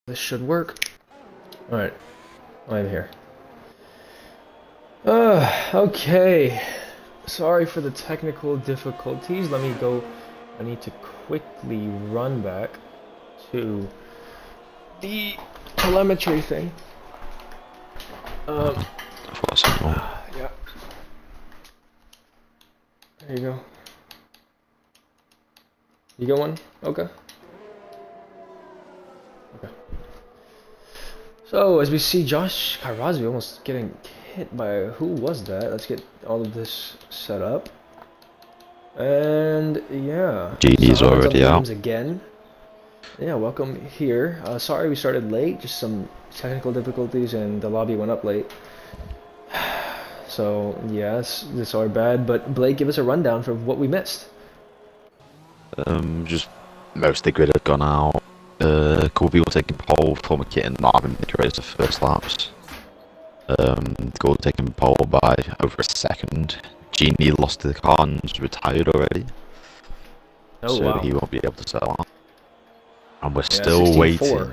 This should work. Alright, I'm here. Okay. Sorry for the technical difficulties. Let me go. I need to quickly run back to the telemetry thing. Yeah. There you go. You got one? Okay. Okay. So, as we see, Josh Karazi almost getting hit by... Who was that? Let's get all of this set up. And, yeah. GD's already out. Again. Yeah, welcome here. Sorry we started late. Just some technical difficulties and the lobby went up late. So, yes, this is our bad. But, Blake, give us a rundown for what we missed. Just most of the grid had gone out. A couple of people taking pole, former Kitten not having been raised the first laps. Goal taking pole by over a second. Genie lost to the car and is retired already. Oh, so wow. he won't be able to settle out. And we're still waiting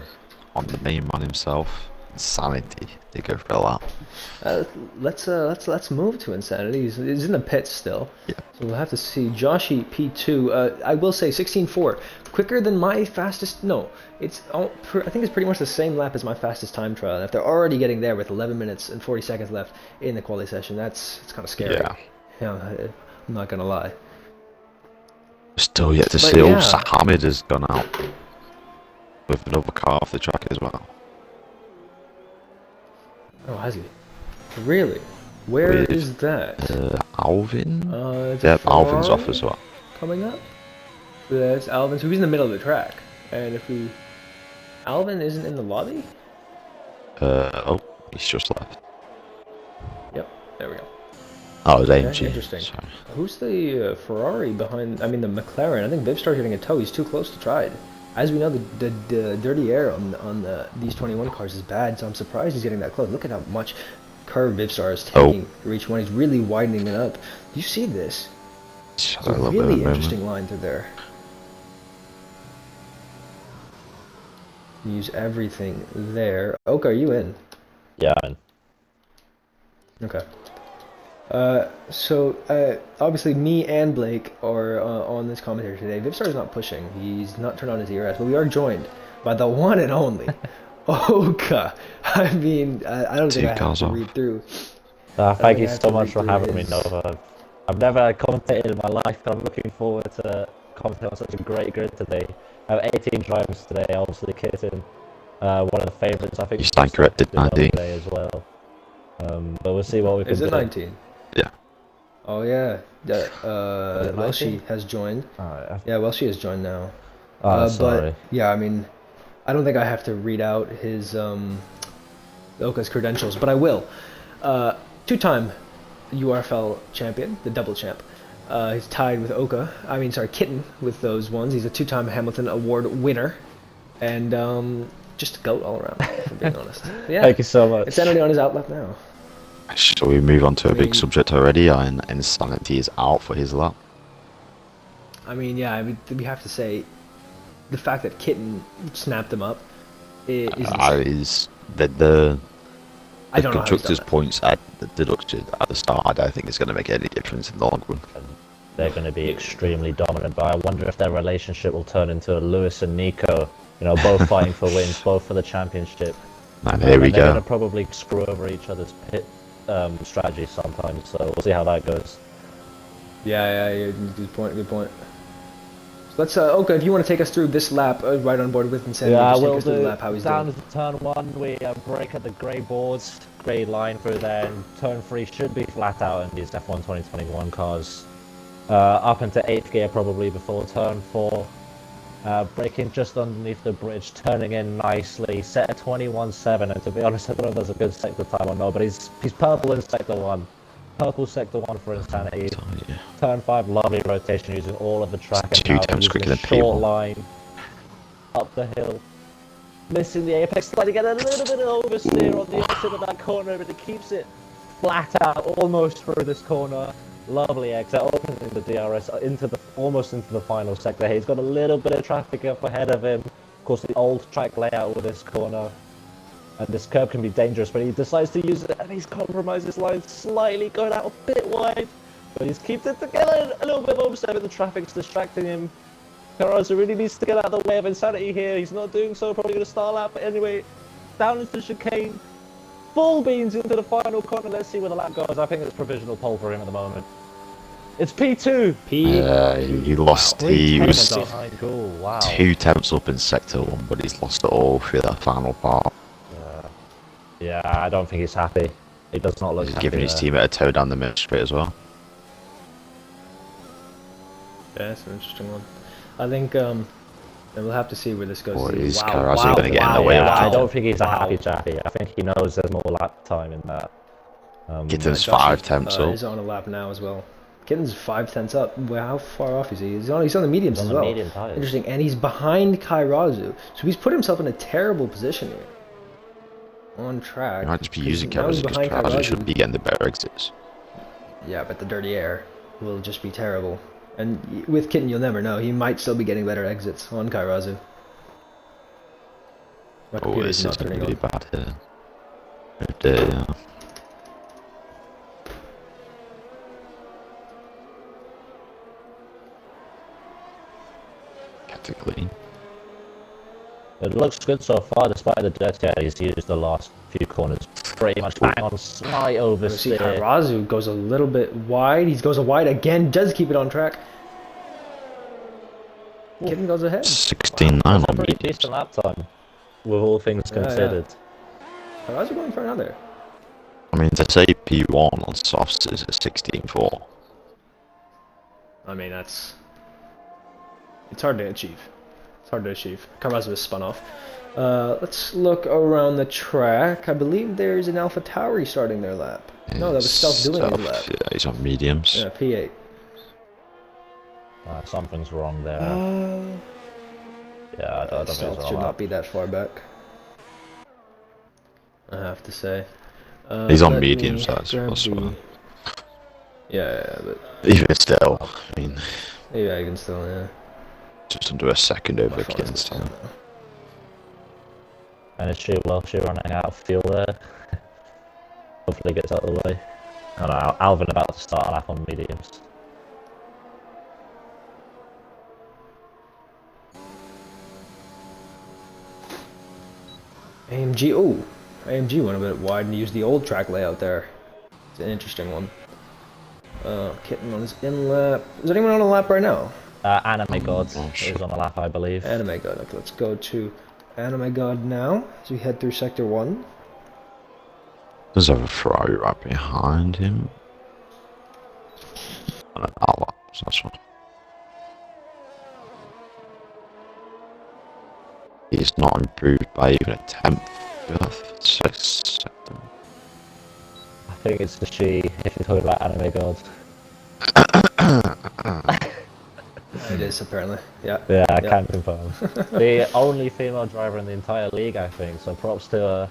on the main man himself, Insanity, to go for a lap. Let's move to Insanity. He's in the pits still. Yeah. So we'll have to see. Joshy P2. I will say 16.4, quicker than my fastest. No, it's I think it's pretty much the same lap as my fastest time trial. If they're already getting there with 11 minutes and 40 seconds left in the quali session, it's kind of scary. Yeah. Yeah, I'm not gonna lie. Still yet to see. Yeah. Also, Hamid has gone out with another car off the track as well. Oh, has he? Really? Where is that? Alvin? Yeah, Alvin's off as well. Coming up? That's Alvin. So he's in the middle of the track. And if we... Alvin isn't in the lobby? Oh, he's just left. Yep, there we go. Oh, it was AMG. Interesting. Sorry. Who's the Ferrari behind... I mean, the McLaren. I think Vivstar's getting a tow. He's too close to try it. As we know, the dirty air on these 21 cars is bad, so I'm surprised he's getting that close. Look at how much curve Vivstar is taking for each one. He's really widening it up. Do you see this? It's a really interesting line through there. Use everything there. Oka, are you in? Yeah, I'm in. Okay. Obviously me and Blake are on this commentary today. Vivstar's not pushing. He's not turned on his ERS, but we are joined by the one and only Oka. I mean, I don't think I have to read through. Thank you so much for having me, Nova. I've never commentated in my life, but I'm looking forward to commentating on such a great grid today. I have 18 drivers today, obviously Kitten, one of the favourites. I think you stand corrected, 19 today as well. But we'll see what we can do. Is it 19? Yeah. Oh yeah. Welshie has joined. Yeah, Welshie has joined now. Sorry. But yeah, I mean, I don't think I have to read out his Oka's credentials, but I will. Two-time URFL champion, the double champ. He's tied with Oka. I mean, sorry, Kitten with those ones. He's a two-time Hamilton Award winner, and just a goat all around. If I'm being honest. Yeah. Thank you so much. It's Insanity on his outlap now. Shall we move on to a big subject already? And Insanity is out for his lap. I mean, yeah, we have to say the fact that Kitten snapped him up is the I don't know constructors' points deducted at the start. I don't think it's going to make any difference in the long run. They're going to be extremely dominant, but I wonder if their relationship will turn into Lewis and Nico. You know, both fighting for wins, both for the championship. And here we go. They're going to probably screw over each other's pit strategy sometimes, so we'll see how that goes. Yeah, good point. So let's, Oka, if you want to take us through this lap, right on board with Insanity, yeah, just we'll take us through the lap, how he's down doing. to turn 1, we break at the grey boards, grey line through there, and turn 3 should be flat out in these F1 2021 cars. Up into 8th gear probably before turn 4. Braking just underneath the bridge, turning in nicely, set a 21.7, and to be honest, I don't know if that's a good sector time or not, but he's purple in sector 1. Purple sector 1 for Insanity. Yeah. Turn 5, lovely rotation using all of the track. It's 2 times quicker than P1. Line, up the hill. Missing the apex, trying to get a little bit of oversteer on the exit of that corner, but it keeps it flat out, almost through this corner. Lovely exit, opens the DRS almost into the final sector. He's got a little bit of traffic up ahead of him. Of course, the old track layout with this corner. And this curb can be dangerous, but he decides to use it, and he's compromised his line slightly, going out a bit wide. But he's kept it together a little bit more, but the traffic's distracting him. Carrazzo really needs to get out of the way of Insanity here. He's not doing so, probably going to stall out. But anyway, down into the chicane. Full beans into the final corner. Let's see where the lap goes. I think it's provisional pole for him at the moment. It's P2. He lost. Wow. He was Behind Ghoul. Wow. 2 tenths up in sector 1, but he's lost it all through that final part. Yeah, I don't think he's happy. He does not look He's happy giving his there. teammate a toe down the middle straight as well. Yeah, that's an interesting one. I think and we'll have to see where this goes. Or is Wow, Carrazzo wow, going to get in the wow, way Yeah, of I that? don't think he's a happy chappy. I think he knows there's more lap time in that. Kitten's Josh 5 tenths up. He's on a lap now as well. Kitten's 5 tenths up. Well, how far off is he? He's on the mediums He's as on the well. medium tires. Interesting, and he's behind Kairazu, so he's put himself in a terrible position here. On track. He might just be 'cause using now he's Carrazzo because behind Carrazzo Kairazu. should be getting the better exits. Yeah, but the dirty air will just be terrible. And with Kitten, you'll never know. He might still be getting better exits on Kairazu. My Oh, computer's this is not going to turning be on. bad here. Right there, yeah. Kept it clean. It looks good so far, despite the dirt. Yeah, he's used the last few corners pretty much bang on, slight You see oversteer. Kairazu goes a little bit wide. He goes wide again, does keep it on track. Kitten goes ahead. 16.9 That's a on pretty mediums. decent lap time, with all things Yeah, yeah. considered. Kairazu going for another. I mean, to say P1 on softs is a 16.4. I mean, it's hard to achieve. It's hard to achieve. Kairazu is spun off. Let's look around the track. I believe there's an Alpha Tauri starting their lap. No, that was Stealth doing his lap. Yeah, he's on mediums. Yeah, P8. Something's wrong there. Yeah, I don't think Stealth it's should wrong. not be that far back. I have to say. He's on let me mediums, that's grab possible. the- Yeah, but Even still, I mean, yeah, I can still, yeah. just under a second over My phone's Kitten's still time. now. And it's Welsh running out of fuel there. Hopefully gets out of the way. Oh no, Alvin about to start a lap on mediums. AMG, oh, AMG went a bit wide and used the old track layout there. It's an interesting one. Kitten on his in lap. Is anyone on a lap right now? Anime God Oh, sure. is on a lap, I believe. Anime God. Okay, let's go to Anime God now as we head through Sector 1. There's a Ferrari right behind him. And an Alva, so that's one. He's not improved by even a tenth. Second. I think it's the she, if you're talking about Anime God. It is, apparently. Yeah. Yeah, I Yeah. can confirm. The only female driver in the entire league, I think, so props to her.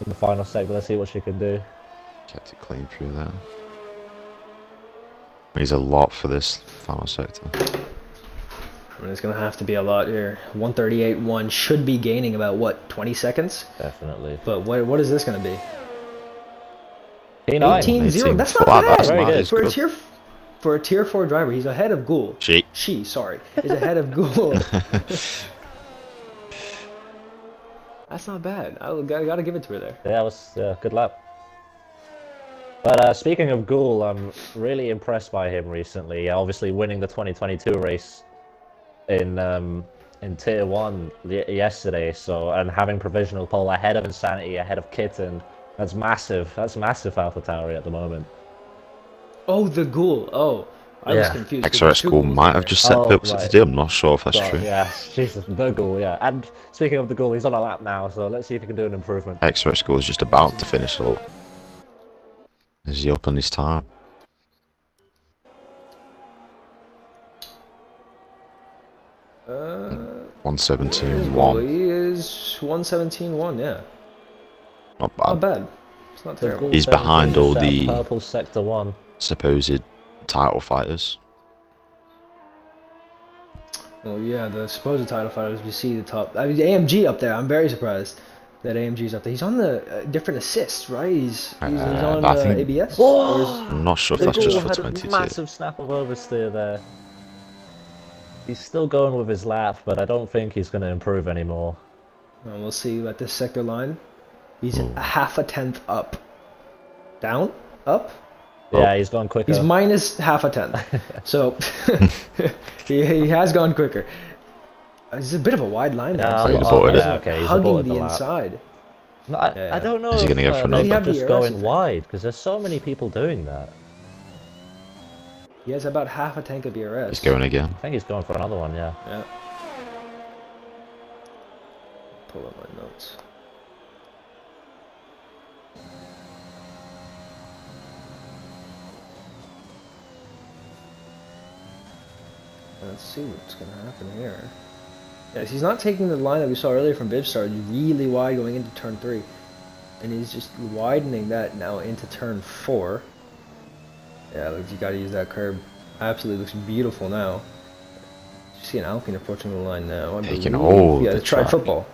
In the final segment, let's see what she can do. Kept it clean through there. He's a lot for this final sector. I mean, it's going to have to be a lot here. 138.1 should be gaining about, what, 20 seconds? Definitely. But what is this going to be? P9. 18-0. That's not Wow, bad. that's Very mad, good. it's For a tier 4 driver, he's ahead of Ghoul. She, sorry, is ahead of Ghoul. That's not bad. I gotta give it to her there. Yeah, that was good lap. But speaking of Ghoul, I'm really impressed by him recently. Obviously, winning the 2022 race in Tier 1 yesterday, so and having provisional pole ahead of Insanity, ahead of Kitten. That's massive. That's massive Alpha Tauri at the moment. Oh, the Ghoul. Oh, I was Yeah. confused. 'cause XRS there's two School Ghouls might in have there. just set Oh, the up right. today. I'm not sure if that's So, true. yeah, Jesus, the Ghoul, yeah. And speaking of the Ghoul, he's on a lap now, so let's see if he can do an improvement. XRS School is just about to finish up. Is he up on his time? Well, 117.1. he is 117.1. Yeah, Not not bad. bad. It's not The terrible. Ghoul He's behind all the- Purple Sector 1. Supposed title fighters. Well, yeah, the supposed title fighters, we see the top. I mean, AMG up there. I'm very surprised that AMG's up there. He's on the different assists, right? He's on I think ABS. Or is, Whoa! I'm not sure if The that's just Ghoul for had a 22. massive snap of oversteer there. He's still going with his lap, but I don't think he's going to improve anymore. we'll see at this sector line. He's Ooh. a half a tenth up. Down? Up? Yeah, he's gone quicker. He's minus half a tenth. So he has gone quicker. It's a bit of a wide line there. Yeah, He's aborted it. okay, he's Hugging aborted the the lap. inside. No, Yeah. I don't know Is he if gonna go for they're another? just DRS going effect. wide, because there's so many people doing that. He has about half a tank of DRS. He's going again. I think he's going for another one, yeah. Yeah. Pull up my notes. Let's see what's going to happen here. Yes, he's not taking the line that we saw earlier from Bivstar, really wide going into turn 3. And he's just widening that now into turn 4. Yeah, look, you got to use that curb. Absolutely looks beautiful now. You see an Alpine approaching the line now. Taking all yeah, the Tried track. Football.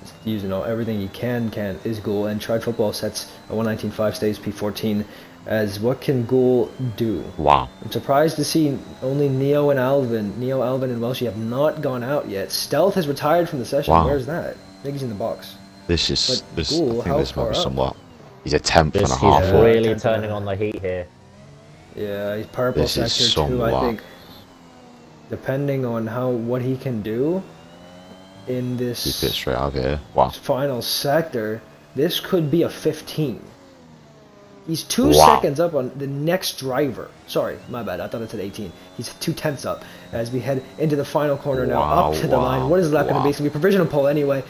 He's using everything he can is Ghoul, and Tried Football sets a 119.5 stays P14 as what can Ghoul do? Wow. I'm surprised to see only Neo, Alvin, and Welshie have not gone out yet. Stealth has retired from the session. Wow. Where's that? I think he's in the box. This is But this. Ghoul, I how think this might far be up? somewhat. He's a tenth and This, a he's half. Yeah. really tenth and a turning half. on the heat here. Yeah, he's purple This is sector too. I somewhat. think, depending on what he can do in He this fits straight out of here. Wow. final sector, this could be a 15. He's 2 Wow. seconds up on the next driver. Sorry, my bad. I thought it said 18. He's 2/10 up as we head into the final corner now, Wow, up to the wow, line. What is left going to wow. be? It's going to be a provisional pole anyway.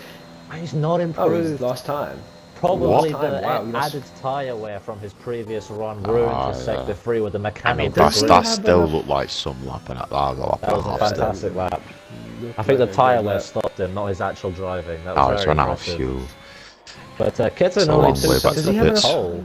He's not Oh, improved. he's lost time. Probably What? the Wow, he lost- added tyre wear from his previous run ruined his yeah. sector 3 with the I mean, mechanical does he grip. have that still enough- looked like some lap and that was a lap That and was a a half still. fantastic lap. Looked I think the like a tyre good wear lap. stopped him, not his actual driving. That Oh, was it's very run out of impressive. fuel. But Kitten So only long 2 way back tenths to Does he of have the enough? pole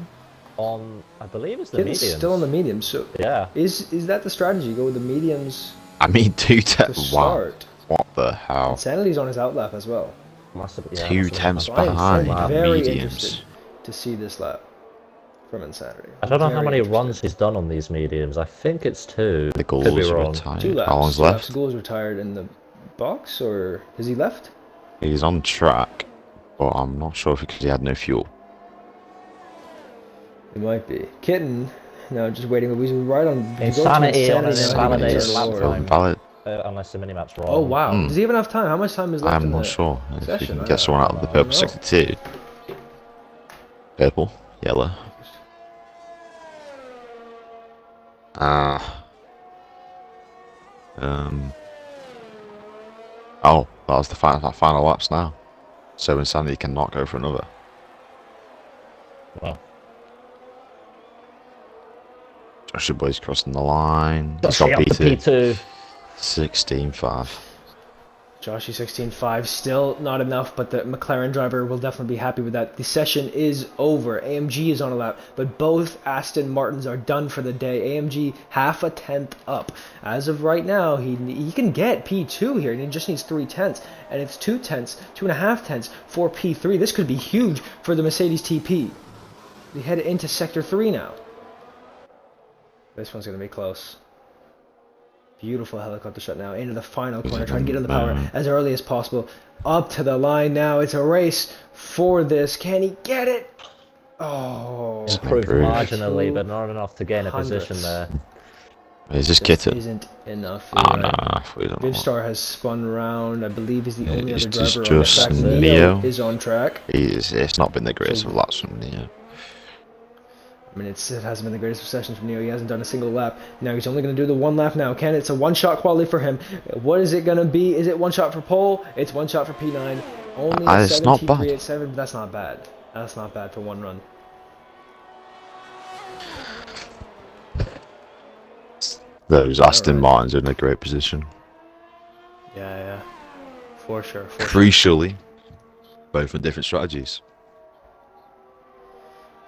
on, I believe it's the Kitten's mediums. still on the mediums. So Yeah. is that the strategy? Go with the mediums I mean, to Wow. start. What the hell? Insanity's on his outlap as well. Must have, yeah, Two must have been temps So I am behind very mediums. interested to see this lap from Insanity. I don't know how Very many interested. runs he's done on these mediums. I think it's 2. The Could be goals are wrong. retired. 2 laps. How long's 2 left? laps. Goal's retired in the box, or has he left? He's on track, but I'm not sure because he had no fuel. It might be. Kitten, no, just waiting. He's right on. if you go to Insanity on an Insanity, invalidated he's lap lower. time. Invalid. Unless the minimap's wrong. Oh wow! Hmm. Does he have enough time? How much time is left? I'm in not the sure if we session? can I get someone out of the don't purple know. 62. Purple, yellow. Oh, that was the final laps now. So Insanity cannot go for another. Well, Joshua Boy's crossing the line. He's Joshy got up to P2. P2. 16.5. Joshy 16.5, still not enough, but the McLaren driver will definitely be happy with that. The session is over. AMG is on a lap, but both Aston Martins are done for the day. AMG half a tenth up. As of right now, he can get P2 here, and he just needs 3/10, and it's 2/10, 2.5 for P3. This could be huge for the Mercedes TP. We head into Sector 3 now. This one's going to be close. Beautiful helicopter shot now into the final corner, trying to get in the power as early as possible. Up to the line now. It's a race for this. Can he get it? Oh, Improved Improved. marginally, but not enough to gain a Hundredths. position there. Is this this Kitten? isn't enough. Oh, You're no, right. we don't know. Vivstar has spun round. I believe he's the only It's other just driver on the track. Neo. Is on track. It's not been the greatest of laps from Neo. I mean, it hasn't been the greatest of sessions for Neo. He hasn't done a single lap. Now he's only going to do the 1 lap now. It's a 1-shot quality for him. What is it going to be? Is it 1 shot for pole? It's 1 shot for P9. Only a It's not bad. 7T387, but that's not bad. That's not bad for 1 run. Those Aston Alright. Martins are in a great position. Yeah. For sure. Crucially, both with different strategies.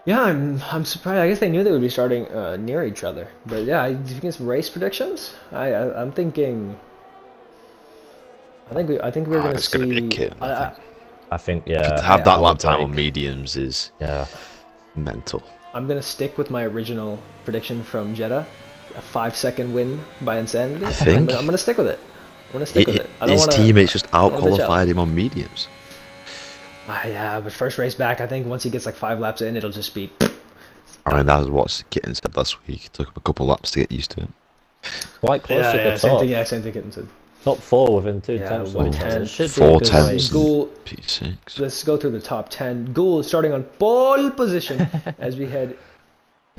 Yeah, I'm surprised. I guess they knew they would be starting near each other. But yeah, do you think it's race predictions? I'm thinking I think we're gonna It's gonna be a see. kitten, I think. I think, To yeah. have that I'll lap time break. on mediums is Yeah. mental. I'm gonna stick with my original prediction from Jeddah, a 5-second win by Insanity. I think I'm gonna stick with it. I'm gonna stick with it. I don't his want to. teammates just bitch out. out-qualified him on mediums. Yeah, but first race back, I think once he gets like 5 laps in, it'll just be. I mean, that was what Kitten said last week. It took him a couple laps to get used to it. Quite close to the Same top. thing. Yeah, same thing. Kitten said. Top 4 within 2 Yeah, tenths. 110. It should be Four a good tenths. race. Ghoul. P6. Let's go through the top 10. Ghoul is starting on pole position as we head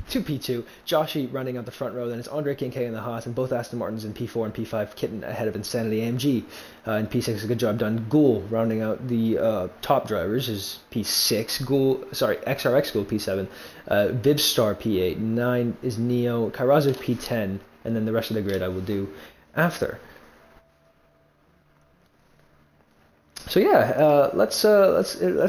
to P2. Joshy running out the front row. Then it's Andre Kincaid in the Haas, and both Aston Martins in P4 and P5. Kitten ahead of Insanity AMG in P6. A good job done. Ghoul rounding out the top drivers is P6. XRX Ghoul P7. Vibstar P8. 9 is Neo. Kairazu P10, and then the rest of the grid I will do after. So yeah, let's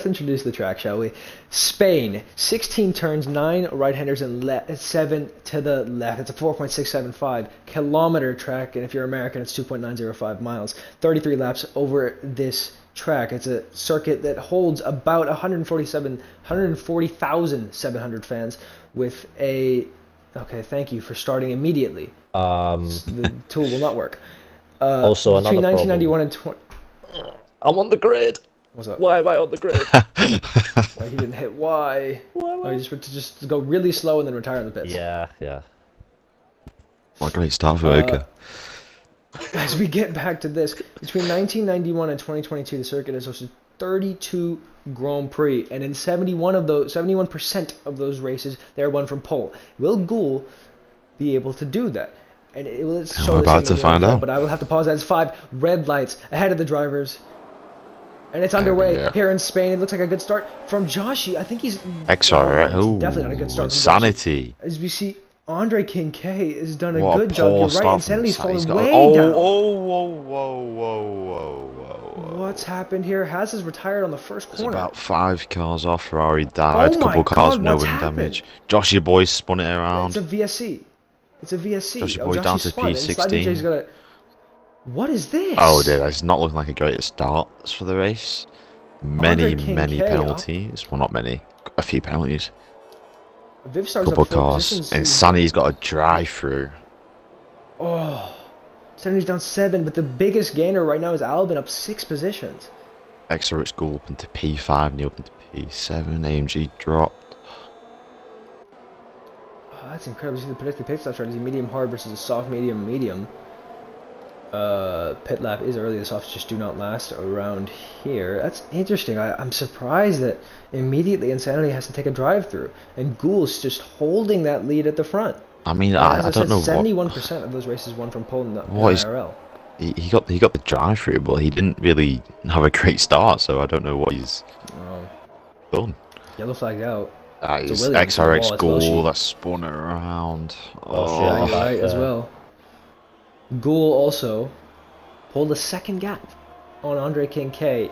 introduce the track, shall we? Spain, 16 turns, 9 right-handers, and 7 to the left. It's a 4.675 kilometer track, and if you're American, it's 2.905 miles. 33 laps over this track. It's a circuit that holds about 140,700 fans with a. Okay, thank you for starting immediately. The tool will not work. Also, another between 1991 problem. and 20. I'm on the grid. What's up? Why am I on the grid? Why he didn't hit Y? Oh, he just go really slow and then retire in the pits. Yeah. What a great start for Oka. As we get back to this, between 1991 and 2022, the circuit has hosted 32 Grand Prix, and in 71% of those races, they're won from pole. Will Ghoul be able to do that? And it will show We're about to find out. But I will have to pause that. It's 5 red lights ahead of the drivers. And it's underway here in Spain. It looks like a good start from Joshy. I think he's XR. definitely not a good start. Insanity. As we see, Andre Kincaid has done a What good a job. You're poor right. start Insanity's from fallen Insanity. way down. Whoa. What's happened here? Haas is retired on the first There's corner. about 5 cars off. Ferrari died. Oh A couple my cars God, no what's wind happened? damage. Josh, your boy spun it It's around. a VSC. It's a VSC. Josh, your boy down to spun, and P16. Sly DJ's got a... What is this? Oh, dude, it's not looking like a great start for the race. Many penalties. Well, not many. A few penalties. Vivstar's Couple up 4 cars. positions. And Sunny's got a drive-through. Oh. Sanity's down 7, but the biggest gainer right now is Albin up 6 positions. XRX Ghoul up into P5, Neil up into P7, AMG dropped. Oh, that's incredible. You see the predicted pit stop strategy, medium hard versus a soft medium. Pit lap is early, the softs just do not last around here. That's interesting. I'm surprised that immediately Insanity has to take a drive-through, and Ghoul's just holding that lead at the front. I mean, As I don't know 71% of those races won from pole in the what IRL. he got the drive-through, but he didn't really have a great start, so I don't know what he's done. Yellow flagged out. That So is Williams XRX on the wall, it's Ghoul Welshie. that spun it around. Yeah, you're right as yeah. well. Ghoul also pulled a second gap on Andre Kincaid.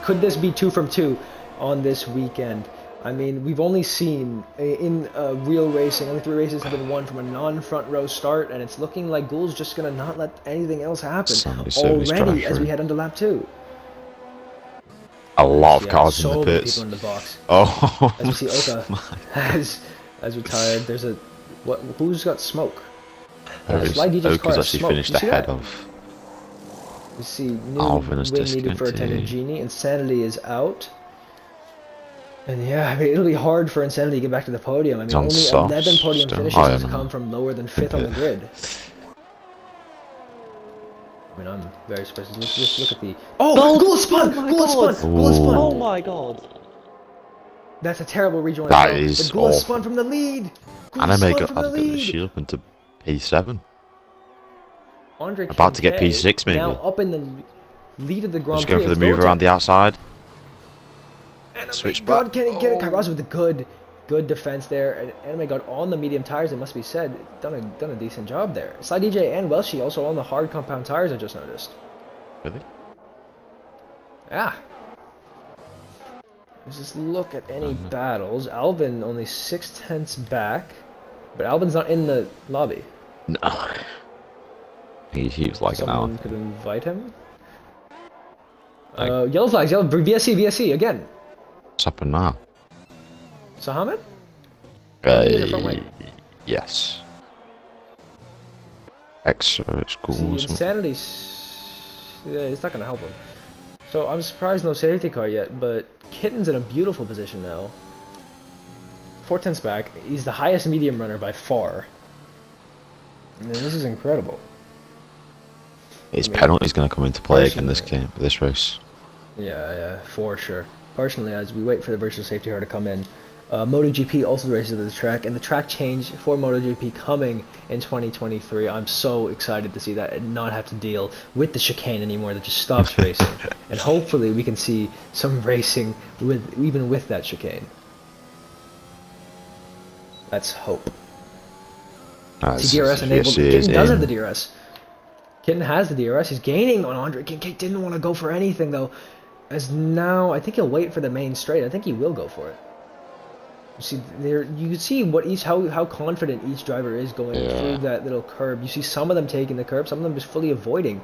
Could this be 2 from 2 on this weekend? I mean, we've only seen in real racing, only 3 races have been won from a non-front row start, and it's looking like Ghoul's just going to not let anything else happen already as we head into lap 2. A lot of cars so in the many pits. people in the box. Oh, As we see Oka has retired. There's a who's got smoke? Sly DJ's car Oka's has actually smoke. finished You see ahead that? of. We see new Alvin win is needed for a tended discontinued. Genie. Insanity is out. And yeah, I mean, it'll be hard for Insanity to get back to the podium. I mean, on only softs 11 podium still. finishes Oh, yeah, has no. come from lower than 5th on the grid. I mean, I'm very surprised. Let's just look at the... Oh! Ghoul spun! Ghoul spun! Ghoul spun! Oh my God. That's a terrible rejoin. That as well. is But Ghoul awful. spun from the lead! Ghoul Anime spun got from the added the lead! shield up into P7. Andre About to get Kincaid P6 maybe. now up in the lead of the Grand Just Prix. going for the It's move going around the outside. Anime Switch God, back. can he get it? Kairazu with the good defense there. And Anime God on the medium tires, it must be said, done a decent job there. Sly DJ and Welshie also on the hard compound tires, I just noticed. Really? Yeah. Let's just look at any battles. Alvin only 6/10 back, but Alvin's not in the lobby. No. He was like an Someone out. could invite him. Yellow flags, yellow, VSC again. What's happened now? Sahamed? Yes. Extra schools. Insanity. Yeah, it's not gonna help him. So I'm surprised no safety car yet, but Kitten's in a beautiful position now. 4/10 back. He's the highest medium runner by far. I mean, this is incredible. His penalty's going to come into play again this race. Yeah, for sure. Personally, as we wait for the virtual safety car to come in, MotoGP also races at the track, and the track change for MotoGP coming in 2023. I'm so excited to see that and not have to deal with the chicane anymore. That just stops racing, and hopefully we can see some racing even with that chicane. Let's hope. See, DRS enabled. Kitten does have the DRS. Kitten has the DRS. He's gaining on Andre Kincaid. Didn't want to go for anything though, as now I think he'll wait for the main straight. I think he will go for it. You see there, you can see what how confident each driver is going through that little curb. You see some of them taking the curb, some of them just fully avoiding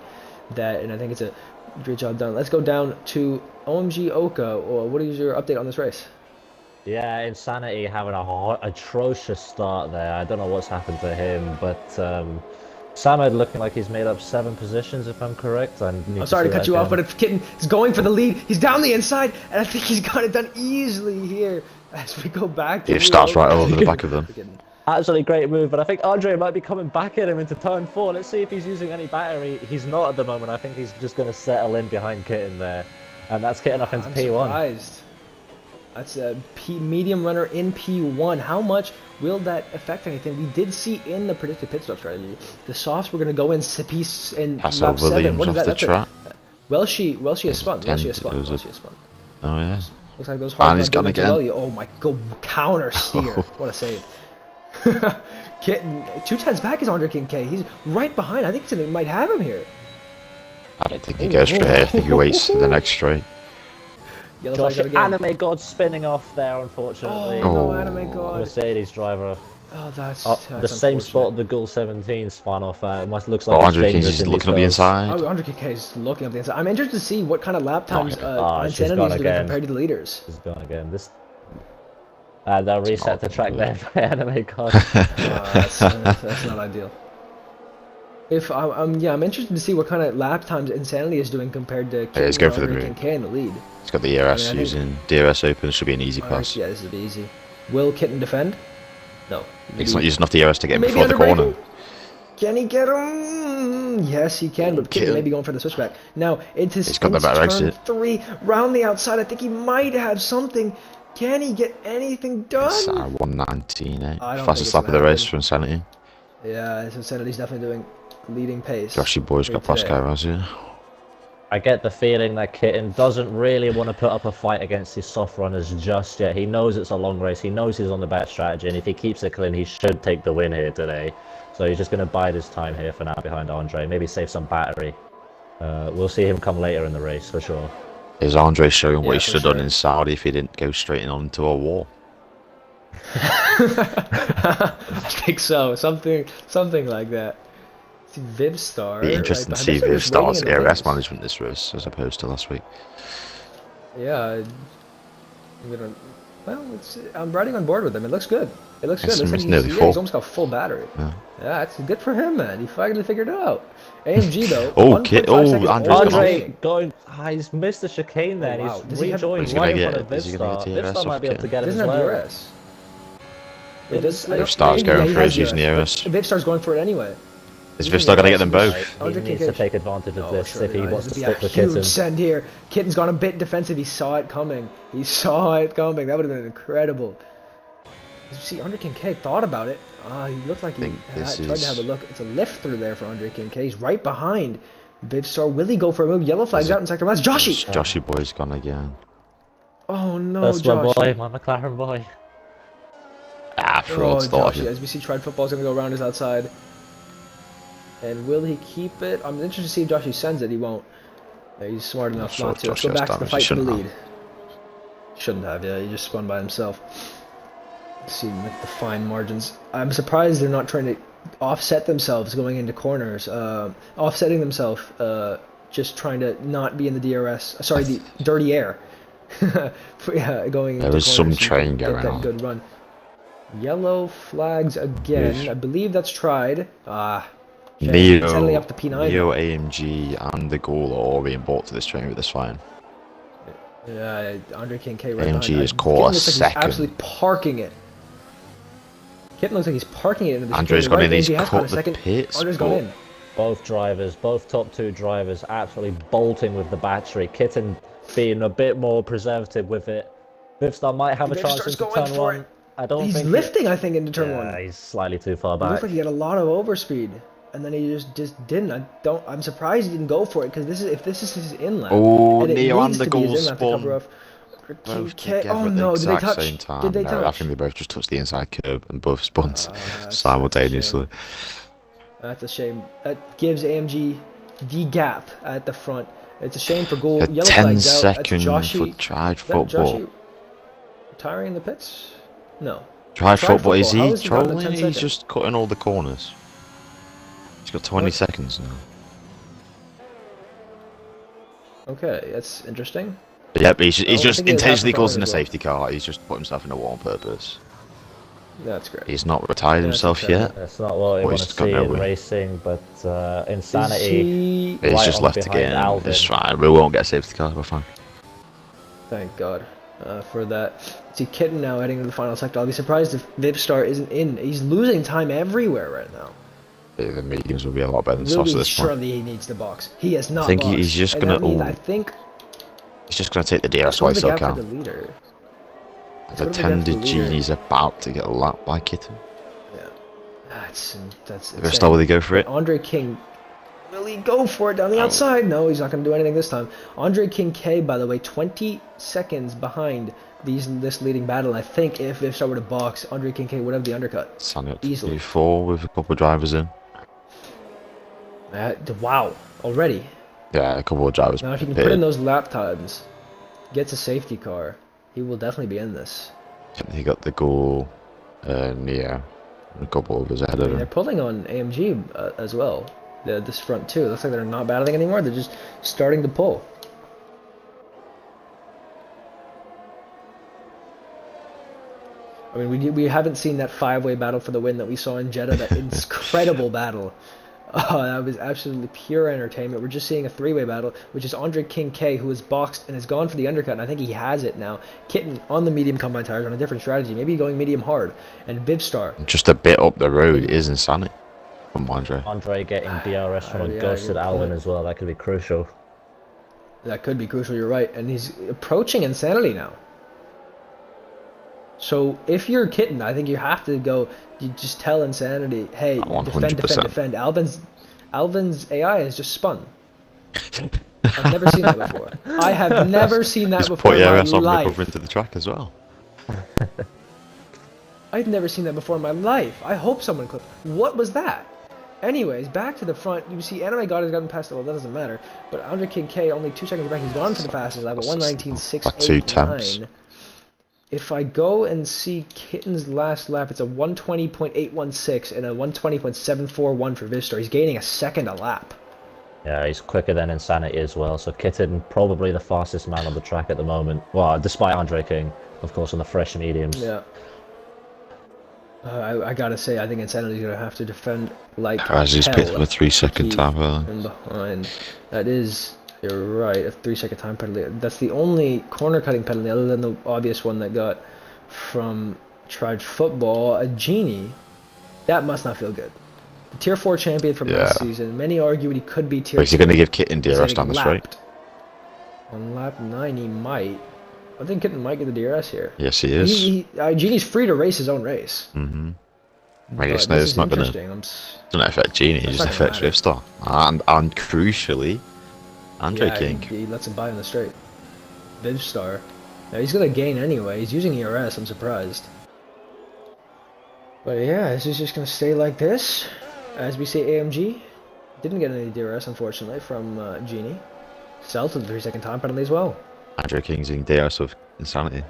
that, and I think it's a great job done. Let's go down to OMG Oka. What is your update on this race? Yeah, Insanity having a atrocious start there. I don't know what's happened to him, but Samed looking like he's made up 7 positions, if I'm correct. I'm sorry to cut you off, but if Kitten is going for the lead, he's down the inside, and I think he's got it done easily here as we go back to he starts right over the back of them. Absolutely great move, but I think Andre might be coming back at him into turn 4. Let's see if he's using any battery. He's not at the moment. I think he's just going to settle in behind Kitten there, and that's Kitten off into P1. Surprised. That's a medium runner in P1. How much will that affect anything? We did see in the predicted pit stop strategy, the softs were going to go in piece in lap 7. What is that? That's track. Welshie has spun. Welshie has spun. Oh yeah. Looks like those hard. And he's gone again. Oh my god! Counter steer. What a save. Kitten 2/10 back is Andre Kincaid. He's right behind. I think he might have him here. I don't think he goes straight. I think he waits to the next straight. Josh, Anime God spinning off there, unfortunately. Oh, no, Anime God. Mercedes driver. Oh, that's the same spot the Ghoul 17 spun off. Looks like Andre Kincaid's looking up the inside. Oh, Andre Kincaid's looking up the inside. I'm interested to see what kind of lap times Insanity is doing compared to the leaders. She's gone again. They'll reset the track there by Anime God. That's not ideal. I'm interested to see what kind of lap times Insanity is doing compared to he's going for the moon. Kincaid in the lead. He's got the ERS using DRS open. It should be an easy pass. Yeah, this will be easy. Will Kitten defend? No. He's not using enough DRS to get him before the corner. Can he get him? Yes, he can, but Kitten may be going for the switchback. Now, into turn 3, round the outside. I think he might have something. Can he get anything done? It's 119, eh? Fastest lap of the race for Insanity. Yeah, Insanity's definitely doing leading pace. Joshy boy's got fast cars here. I get the feeling that Kitten doesn't really want to put up a fight against his soft runners just yet. He knows it's a long race. He knows he's on the bad strategy, and if he keeps it clean, he should take the win here today. So he's just going to bide his time here for now behind Andre. Maybe save some battery. We'll see him come later in the race for sure. Is Andre showing what he should have done in Saudi if he didn't go straight onto a wall? I think so. Something like that. Vivstar. Be interesting to see Vivstar's ARS management this race as opposed to last week. Yeah, I'm riding on board with him. It looks good. It looks good. It's nearly full. He's almost got full battery. Yeah, it's good for him, man. He finally figured it out. AMG though. Andre going. He's missed the chicane there. Wow. He's rejoined right in front of Vivstar. Vivstar might be able to get him as well. Vivstar's going for his using the ARS. Vivstar's going for it anyway. Is Vivstar going to get them both? He needs to take advantage of this if he wants to stick with Kitten. Huge send here. Kitten's gone a bit defensive. He saw it coming. That would have been incredible. You see, Andre Kincaid thought about it. He looked like he tried to have a look. It's a lift through there for Andre Kincaid. He's right behind Vivstar. Will he go for a move? Yellow flag's out in sector last. Joshy! Joshy boy's gone again. Oh no, that's Josh. My boy, my McLaren boy. Joshy, as we see Tried Football's going to go around his outside. And will he keep it? I'm interested to see if Joshy sends it. He won't. He's smart enough not to. Let's go back to the fight for the lead. Shouldn't have, yeah. He just spun by himself. Let's see the fine margins. I'm surprised they're not trying to offset themselves going into corners. Offsetting themselves just trying to not be in the DRS. Sorry, the dirty air. Yeah, going. There into was some corners so you train can get going that on. good run. Yellow flags again. Yes. I believe that's tried. Shame. Insanity up to P9. Neo, AMG, and the Ghoul are all being brought to this train with this fine. Yeah, Andre King K right AMG behind. is caught Kitten a looks like second. he's absolutely parking it. Kitten looks like he's parking it into the Andre's chicane. gone in, Right, he's AMG has cut caught a the second. pits, Andre's but- gone in. Both drivers, both top two drivers, absolutely bolting with the battery. Kitten being a bit more preservative with it. Vivstar might have a chance Vivstar's into going turn for 1. it. I don't He's think lifting, I think, into turn Yeah, 1. he's slightly too far It back. looked like he had a lot of overspeed, and then he just didn't. I'm surprised he didn't go for it because if this is his inlet, Oh, and it Neo and needs the to be his Ghoul inlet to cover spun off. both KK together oh at the no! Did they exact touch? same time. Did they No, touch? I think they both just touched the inside curb and both spun That's simultaneously. That's a shame. That gives AMG the gap at the front. It's a shame for goal. A Yellow 10 flags out. That's second Joshy. for tried Is that football. Joshy retiring in the pits? No. Tried football, is football. How he has he gotten the trolling? 10 He's seconds? just cutting all the corners. He's got 20 What? seconds now. Okay, that's interesting. Yep, he's I just think he has intentionally half the causing a corner as well. safety car. He's just put himself in a wall on purpose. That's great. He's not retired That's himself incredible. yet. That's not what we Well, want to he's got see no in way. racing, but Is Insanity he... He's right just on left behind again. Alvin. It's fine. We won't get a safety car. We're fine. Thank God for that. See, Kitten now heading to the final sector. I'll be surprised if Vivstar isn't in. He's losing time everywhere right now. The mediums will be a lot better than Will softs at be this point. surely he needs to box. He has not. I think boxed. he's just And gonna. that means Oh, I think he's just gonna take the DRS that's while what he the still gap for the can. leader. The What do we get for tender the leader? genie's about to get lapped by Kitten. Yeah, that's Vivstar, insane. will he go for it? Andre King, will he go for it down the Oh. outside? No, he's not going to do anything this time. Andre King K, by the way, 20 seconds behind this leading battle. I think if Vivstar were to box, Andre King K would have the undercut. Signing up Easily. to P4 with a couple of drivers in. Wow, already. Yeah, a couple of drivers. Now if he can pitted. put in those lap times, gets a safety car, he will definitely be in this. He got the Ghoul, Neo, and a couple others ahead I of mean, they're him. pulling on AMG as well. This front too. It looks like they're not battling anymore. They're just starting to pull. I mean, we haven't seen that five-way battle for the win that we saw in Jeddah. That incredible battle. That was absolutely pure entertainment. We're just seeing a three-way battle, which is Andre King K, who has boxed and has gone for the undercut, and I think he has it now. Kitten on the medium combine tires on a different strategy, maybe going medium hard. And Vivstar. Just a bit up the road is Insanity from Andre. Andre getting DRS from a yeah, ghosted good Alvin point. as well. That could be crucial. That could be crucial, you're right. And he's approaching Insanity now. So if you're Kitten, I think you have to go, you just tell Insanity, hey, defend, 100%. defend. Alvin's AI has just spun. I've never seen that before. I have never seen that Just before put in your my ass on life. recover into the track as well. I've never seen that before in my life. I hope someone clipped. What was that? Anyways, back to the front. You see, Anime God has gotten past it. Well, that doesn't matter. But Andre King K, only 2 seconds back. He's gone for the fastest lap at Like 2 temps. 1:19.689. If I go and see Kitten's last lap, it's a 1:20.816 and a 1:20.741 for Vivstar. He's gaining a second a lap. Yeah, he's quicker than Insanity as well. So Kitten probably the fastest man on the track at the moment. Well, despite Andre King, of course, on the fresh mediums. Yeah. I gotta say, I think Insanity's gonna have to defend like As he's hell picked for a 3 to second keep time early. in behind. That is, you're right, a 3 second time penalty. That's the only corner cutting penalty other than the obvious one that got from Tried Football. A Genie, that must not feel good. The Tier 4 champion from last Yeah. season. Many argue he could be Tier But is he 2. going to give Kitten He's DRS getting down the straight? lapped. On lap 9 he might. I think Kitten might get the DRS here. Yes, he is. Genie's free to race his own race. Mm-hmm. I But guess this no, is it's not going to. interesting. Doesn't affect Genie, it That's just not gonna affects matter. Rivstar. And crucially, Andre Yeah, King. He lets him by in the straight. Vivstar. Now he's gonna gain anyway. He's using ERS. I'm surprised. But yeah, this is just gonna stay like this. As we say, AMG didn't get any DRS unfortunately from Genie. Cell to the 3 second time penalty as well. Andre King's in DRS of Insanity.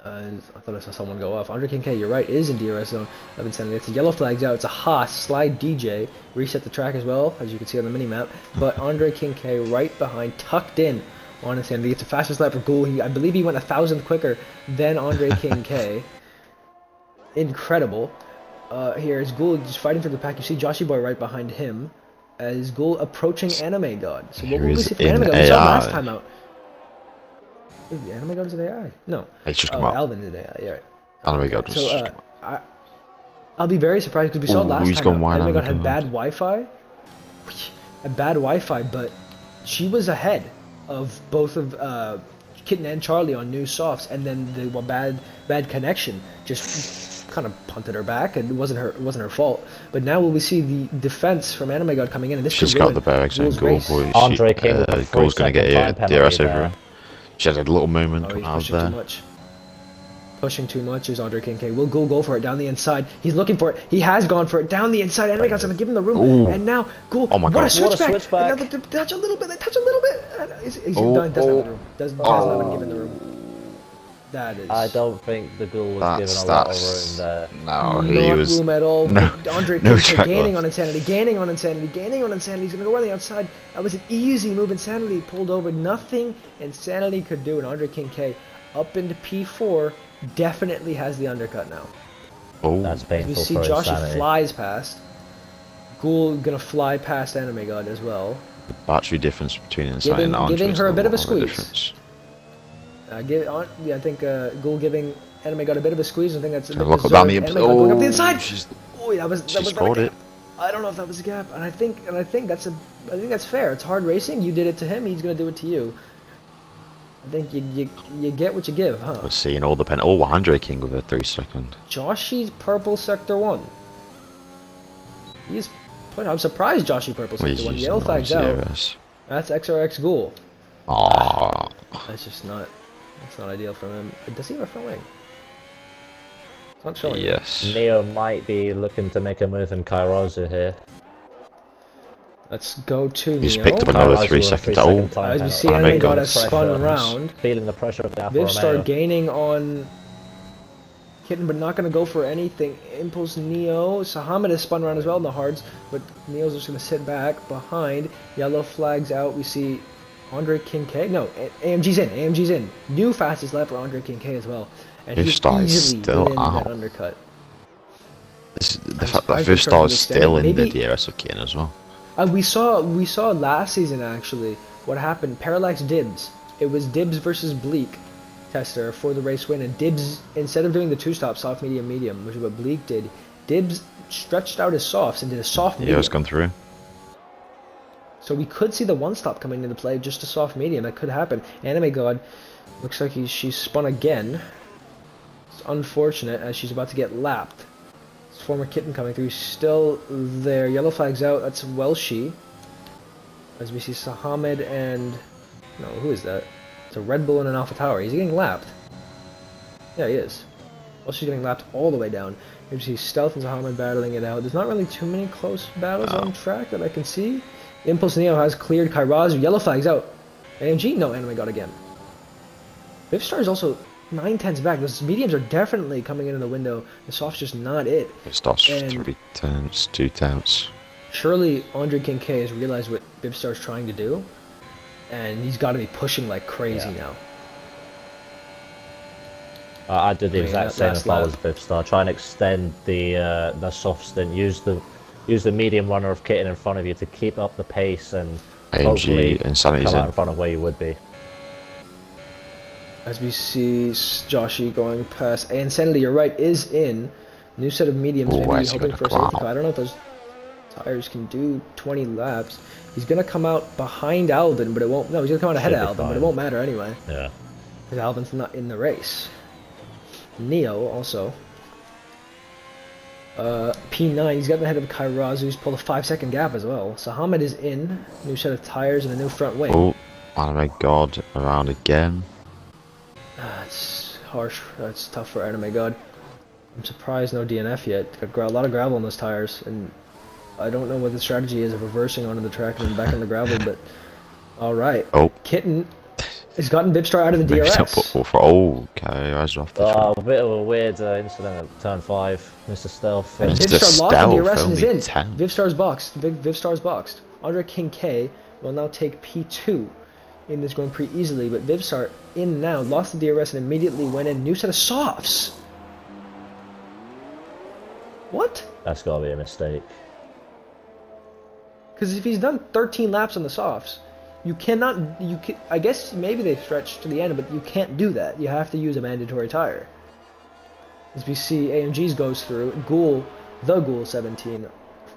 I thought I saw someone go off. Andre Kincaid, you're right, is in DRS zone of Insanity. It's a yellow flags out. It's a Haas slide DJ. Reset the track as well, as you can see on the mini map. But Andre Kincaid right behind, tucked in on Insanity. It's the fastest lap for Ghoul. I believe he went 1,000th quicker than Andre Kincaid. Incredible. Here's Ghoul just fighting for the pack. You see Joshy Boy right behind him as Ghoul approaching Anime God. So what will we see from Anime God? We saw last time out. Wait, the Anime God is an AI? No. It's just come out. Alvin is an AI, yeah. Right. Anime God just So, I'll be very surprised because we saw last time out, Anime God had bad Wi-Fi. A bad Wi-Fi, but she was ahead of both of Kitten and Charlie on new softs, and then the bad connection just kind of punted her back, and it wasn't her fault. But now will we see the defense from Anime God coming in, and this she's could got ruin the barracks and Ghoul's Ghoul. race. Andre King with the Ghoul's going to get a DRS over there. her. She had a little moment Oh, coming he's out of pushing too there. much. Pushing too much is Andre Kincaid. Will Ghoul go for it down the inside? He's looking for it. He has gone for it down the inside. Anime God's gonna give him the room. Ooh. And now Ghoul. Oh my what God. a switchback! What a switchback. Another touch a little bit. Touch a little bit. He's Oh, doesn't have oh. the room. Has not been given the room. That is. I don't think the Ghoul was given a lot of room there. No, not he was. room at all. No, Andre no Kincaid track gaining left. on Insanity, gaining on Insanity, gaining on Insanity. He's gonna go around the outside. That was an easy move. Insanity pulled over. Nothing Insanity could do. And Andre Kincaid up into P4 definitely has the undercut now. Oh, That's We painful see for Josh Insanity. flies past. Ghoul gonna fly past Anime God as well. the battery difference between Insanity and Andre giving is her a bit of a lot squeeze. difference. I think Ghoul giving Anime God a bit of a squeeze. I think that's a bit Look down deserved. the Anime God going up the inside. she's Oh, that was she not scored a it. gap. I don't know if that was a gap, and I think that's fair. It's hard racing. You did it to him. He's gonna do it to you. I think you get what you give, huh? We're seeing all the pen. Oh, Andre King with a 3-second. Joshy's purple sector 1. I'm surprised Joshy purple Well, sector 1. he's Yellow using flags all out. DRS. That's XRX Ghoul. Aww. That's just not. That's not ideal for him. Does he have a front wing? It's not showing. Yes. Neo might be looking to make a move in Kairozu here. Let's go to He's Neo. picked up another Kairozu 3-second. with a Oh, 3-second time As we penalty. see, Oh my Anime God. God has spun around. Feeling the pressure of the Alfa Viv start Romeo. gaining on Kitten, but not going to go for anything. Impulse Neo. Sahamed has spun around as well in the hards, but Neo's just going to sit back behind. Yellow flags out. We see Andre Kincaid. No, AMG's in. AMG's in. New fastest lap for Andre Kincaid as well. And Viv he Star is easily still wins out. that undercut. The fact that surprised Viv they Star tried is to still extend in it. the DRS of Kane as well. We saw last season actually what happened. Parallax Dibs. It was Dibs versus Bleak tester for the race win, and Dibs, instead of doing the 2-stop soft medium medium, which is what Bleak did, Dibs stretched out his softs and did a soft medium. Yeah, it's gone through. So we could see the 1-stop coming into play, just a soft medium. That could happen. Anime God looks like she's spun again. It's unfortunate as she's about to get lapped. It's former Kitten coming through, still there. Yellow flag's out. That's Welshi. As we see Sahamed and no, who is that? It's a Red Bull and an Alpha Tower. He's getting lapped. Yeah, he is. Well, she's getting lapped all the way down. You see Stealth and Sahamed battling it out. There's not really too many close battles on track that I can see. Impulse Neo has cleared Kairozu. Yellow flag's out. AMG? No, Anime God again. Vivstar is also 9/10s back. Those mediums are definitely coming into the window. The soft's just not it. It starts And 3 turns, 2 turns. surely Andre Kincaid has realized what Vivstar's trying to do, and he's got to be pushing like crazy now. I'd do the I mean, exact that same last if I lap. was Bivstar. Try and extend the soft stint. Use the medium runner of Kitten in front of you to keep up the pace and hopefully AMG Insanity's come out in in. front of where you would be. As we see Joshy going past, Insanity, you're right, is in. New set of mediums, Oh, maybe where's he hoping gonna for a come safety out? car. I don't know if those tires can do 20 laps. He's gonna come out behind Alvin, but it won't. No, he's gonna come out ahead of Should be Alvin, but it fine. won't matter anyway, Yeah. because Alvin's not in the race. Neo also. P9, he's got the head of Kairozu. He's pulled a 5-second gap as well. Sahamed is in. New set of tires and a new front wing. Oh, Anime God around again. It's harsh. That's tough for Anime God. I'm surprised no DNF yet. Got a lot of gravel on those tires, and I don't know what the strategy is of reversing onto the track and then back on the gravel, but alright. Oh, Kitten He's gotten Vipstar out of the Maybe DRS. don't put full throttle. Okay, eyes off the track. A bit of a weird incident at turn 5, Mr. Stealth. And Mr. Vipstar lost the Stealth, DRS and is only in. 10. Vipstar's boxed. Vipstar's boxed. Andre King K will now take P2 in this Grand Prix easily, but Vipstar in now, lost the DRS and immediately went in. New set of softs. What? That's gotta be a mistake. Because if he's done 13 laps on the softs, you cannot. I guess maybe they stretched to the end, but you can't do that. You have to use a mandatory tire. As we see, AMG's goes through. The Ghoul 17,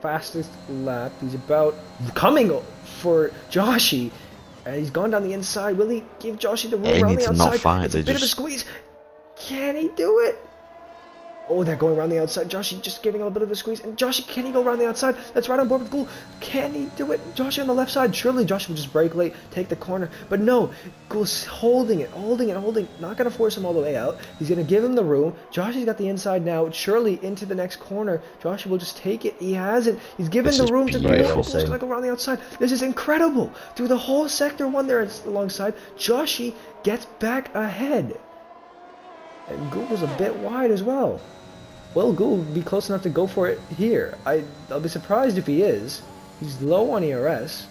fastest lap. He's about coming for Joshy, and he's gone down the inside. Will he give Joshy the room They around need the to outside? not fight, It's a they bit of a just- squeeze. Can he do it? Oh, they're going around the outside. Joshy just giving a little bit of a squeeze. And Joshy, can he go around the outside? That's right on board with Ghoul. Can he do it? Joshy on the left side. Surely Joshy will just brake late, take the corner. But no, Ghoul's holding it. Not going to force him all the way out. He's going to give him the room. Joshy's got the inside now. Surely into the next corner. Joshy will just take it. He hasn't. He's given This the is room to Ghoul. beautiful. Ghoul's going to go around the outside. This is incredible. Through the whole sector one there alongside, Joshy gets back ahead. And Ghoul was a bit wide as well. Will Ghoul be close enough to go for it here? I'll be surprised if he is. He's low on ERS.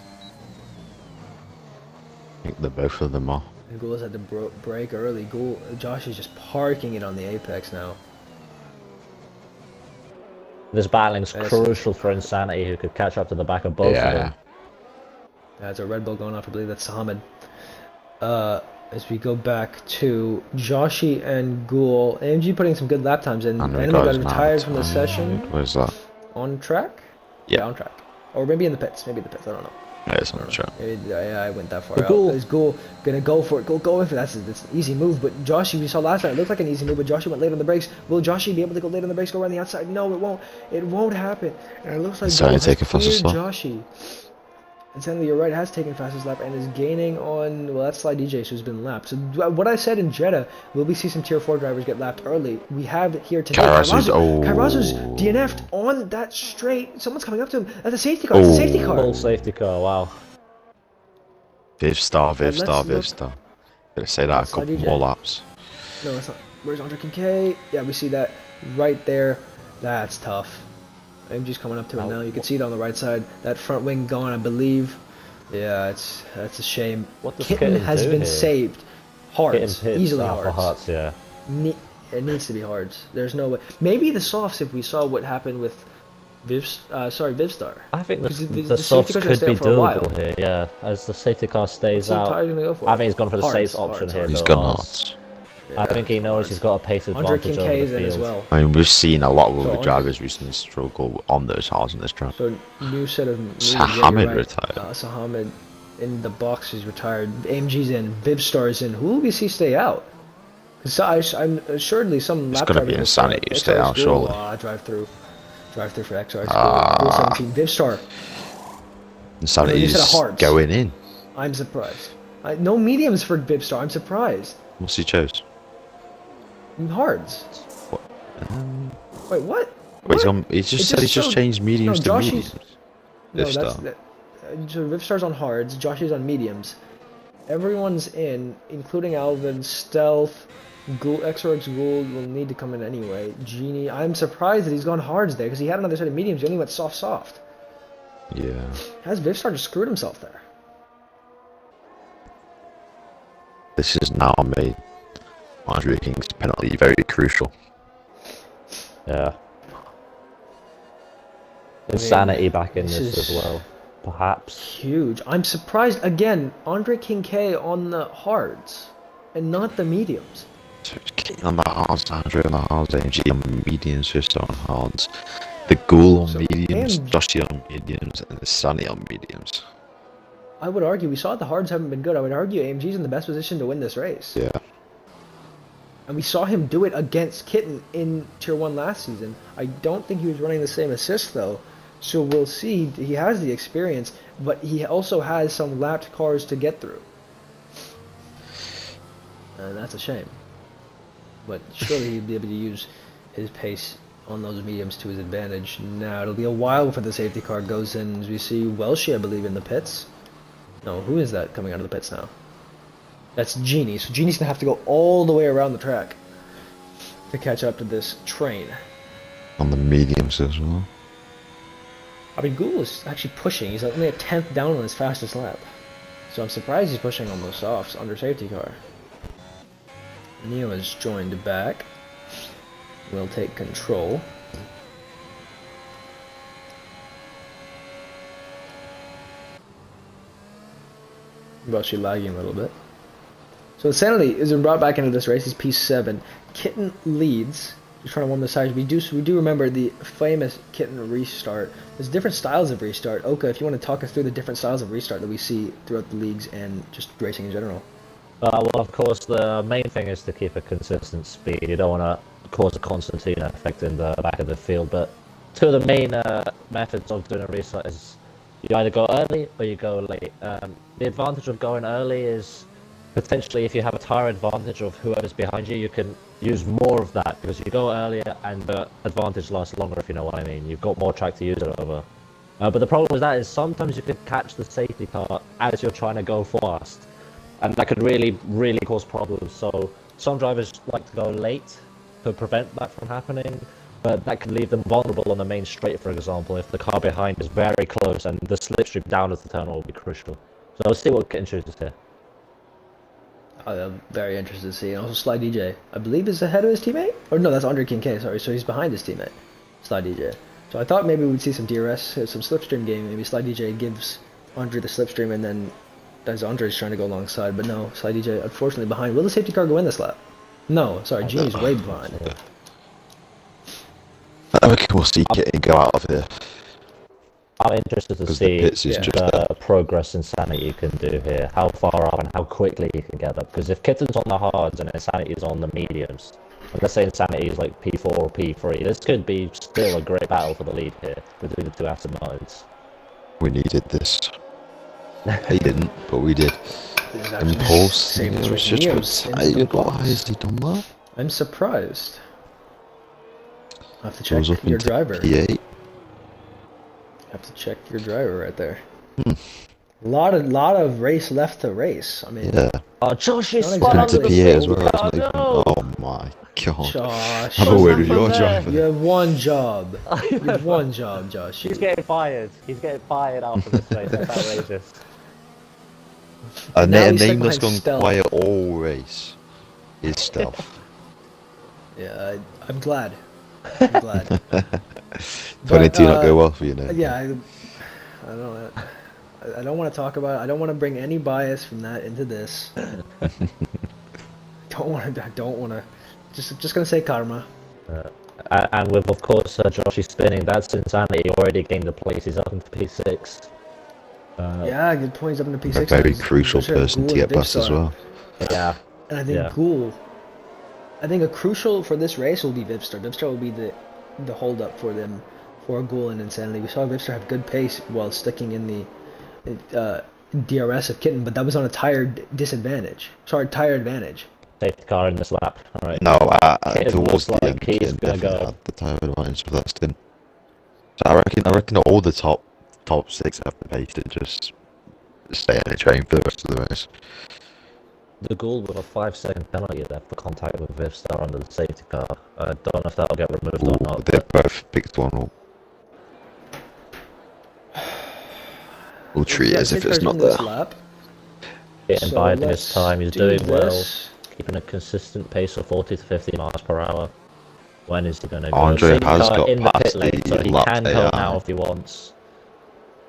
I think the both of them are. And Ghoul's had to brake early. Josh is just parking it on the apex now. This battling's Yes. crucial for Insanity, who could catch up to the back of both of Yeah. them. That's a Red Bull going off. I believe that's Sahamid. As we go back to Joshi and Ghoul, AMG putting some good lap times in. And Enemy got retired from the session. Where's that? On track? Yeah. On track. Or maybe in the pits. I don't know. Yeah, it's not sure. I went that far But out. Ghoul- Is Ghoul gonna go for it? Go in for that's an easy move. But Joshi, we saw last night, it looked like an easy move, but Joshi went late on the brakes. Will Joshi be able to go late on the brakes, go around the outside? No, it won't. It won't happen. And it looks like Sorry, Ghoul has take a faster cleared stop. Joshi. Insanity, you're right, has taken fastest lap and is gaining on, well, that's Sly DJ, who's been lapped. So what I said in Jeddah, will we see some Tier 4 drivers get lapped early? We have it here today. Kairazu's DNF'd on that straight. Someone's coming up to him. That's a safety car. It's a safety car. Full safety car, wow. Vivstar. let's Gonna say that a Sly couple DJ. more laps. No, it's not. Where's Andre Kincaid? Yeah, we see that right there. That's tough. AMG's coming up to it now. You can see it on the right side. That front wing gone, I believe. Yeah, that's a shame. What does Kitten Kitten has do been here? saved. Hards, Hitting pits, easily for hards. hearts, yeah. It needs to be hards. There's no way. Maybe the softs, if we saw what happened with Vivstar. I think the Because softs safety car's gonna could stay be out for a while. doable here, yeah. As the safety car stays So out, Tyler's gonna go for I it. think he's gone for the Hards, safe option hards, here. hards. He's though, gone Oz. nuts. I think he knows he's got a pace Andre advantage over Kincaid's the in as field. well. I mean, we've seen a lot of So other Andre- drivers recently struggle on those hards in this track. So new set of moves. Sahamid retired. Sahamid in the box is retired. AMG's in. Vivstar's in. Who will we see stay out? Because I'm assuredly some It's lap gonna drivers be will stay out. Insanity to stay XR's out, Ghoul, surely. drive through for XR. Ghoul 17. Vivstar. Insanity's set of hards. going in. I'm surprised. No mediums for Vivstar. I'm surprised. What's he chose? Hards. What? Wait, what? Wait, What? he just It said he just showed- changed mediums no, to Joshy's- mediums. No, Vivstar. that's so Vivstar's on hards, Joshy's on mediums. Everyone's in, including Alvin, Stealth, Ghoul, XRX Ghoul will need to come in anyway. Genie, I'm surprised that he's gone hards there because he had another set of mediums. He only went soft. Yeah. Has Vivstar just screwed himself there? This has now made Andre King's penalty very crucial. Yeah. Insanity back in this this is- as well, perhaps. Huge. I'm surprised again. Andre Kincaid on the hards and not the mediums. So it's King on the hards, Andre on the hards, AMG on mediums, Vivstar on hards. The Ghoul on So, mediums, and- Joshy on mediums, and the Sunny on mediums. I would argue we saw the hards haven't been good. I would argue AMG's in the best position to win this race. Yeah. And we saw him do it against Kitten in Tier 1 last season. I don't think he was running the same assist though. So we'll see. He has the experience, but he also has some lapped cars to get through. And that's a shame. But surely he'd be able to use his pace on those mediums to his advantage. Now it'll be a while before the safety car goes in. As we see Welshie, I believe, in the pits. No, who is that coming out of the pits now? That's Genie. So Genie's gonna have to go all the way around the track to catch up to this train. On the mediums as well. I mean, Ghoul is actually pushing. He's only a 10th down on his fastest lap. So I'm surprised he's pushing on those softs under safety car. Neo has joined back. Will take control. I'm actually lagging a little bit. So Insanity has been brought back into this race. He's P7. Kitten leads. He's trying to warm the sides. We do remember the famous Kitten restart. There's different styles of restart. Oka, if you want to talk us through the different styles of restart that we see throughout the leagues and just racing in general. Well, of course, the main thing is to keep a consistent speed. You don't want to cause a concertina effect in the back of the field. But two of the main methods of doing a restart is you either go early or you go late. The advantage of going early is potentially if you have a tire advantage of whoever's behind you, you can use more of that because you go earlier and the advantage lasts longer, if you know what I mean. You've got more track to use it over. But the problem with that is sometimes you could catch the safety car as you're trying to go fast, and that could really, really cause problems. So some drivers like to go late to prevent that from happening, but that could leave them vulnerable on the main straight, for example, if the car behind is very close and the slipstream down at the tunnel will be crucial. So let's see what Kitten chooses here. I'm very interested to see. And also Sly DJ, I believe, is ahead of his teammate? Or no, that's Andre Kincaid, sorry. So he's behind his teammate, Sly DJ. So I thought maybe we'd see some DRS, some slipstream game. Maybe Sly DJ gives Andre the slipstream and then as Andre's trying to go alongside. But no, Sly DJ unfortunately behind. Will the safety car go in this lap? No, sorry, Genie's way behind. I reckon we'll see Kitten go out of here. I'm interested to see the progress Insanity can do here, how far up and how quickly he can get up. Because if Kitten's on the hards and Insanity is on the mediums, and let's say Insanity is like P4 or P3, this could be still a great battle for the lead here between the two Aston Martins. We needed this. He didn't, but we did. Impulse. Why has he done that? I'm surprised. I'll have to check your driver. P8. Have to check your driver right there. Lot of race left to race. I mean, yeah. Oh, Josh is spot under the P8 as well. no. Oh my god. Josh, I'm aware of your driver. You have one job. You have one job, Josh. He's getting fired. He's getting fired after this race. That's outrageous. A name that's gone quiet all race is Stealth. Yeah, I'm glad. I'm glad. 22 not go well for you now. Yeah, I don't want to talk about it. I don't want to bring any bias from that into this. I don't want to. Just gonna say karma. And with of course Joshy spinning, that's Insanity. He already gained the place. He's up into P6. Yeah, good point. He's up into P6. A very crucial person to get past as well. Yeah. And I think Ghoul. I think a crucial for this race will be Vipstar. Vipstar will be the hold up for them, for Ghoul and Insanity. We saw Vipstar have good pace while sticking in the DRS of Kitten, but that was on a tire disadvantage. Sorry, tire advantage. Safety car in this lap. All right. No, towards the end, he's gonna go. Had the tire advantage for that stint. So I reckon all the top 6 have the pace to just stay on the train for the rest of the race. The Ghoul with a 5-second penalty left for contact with Vipstar under the safety car. I don't know if that'll get removed or not. They both picked one up. We'll treat it as if it's not there. Getting biding his time, he's doing well. Keeping a consistent pace of 40 to 50 miles per hour. When is he going to go? Andre has got in the past pit lane, so he can go now if he wants.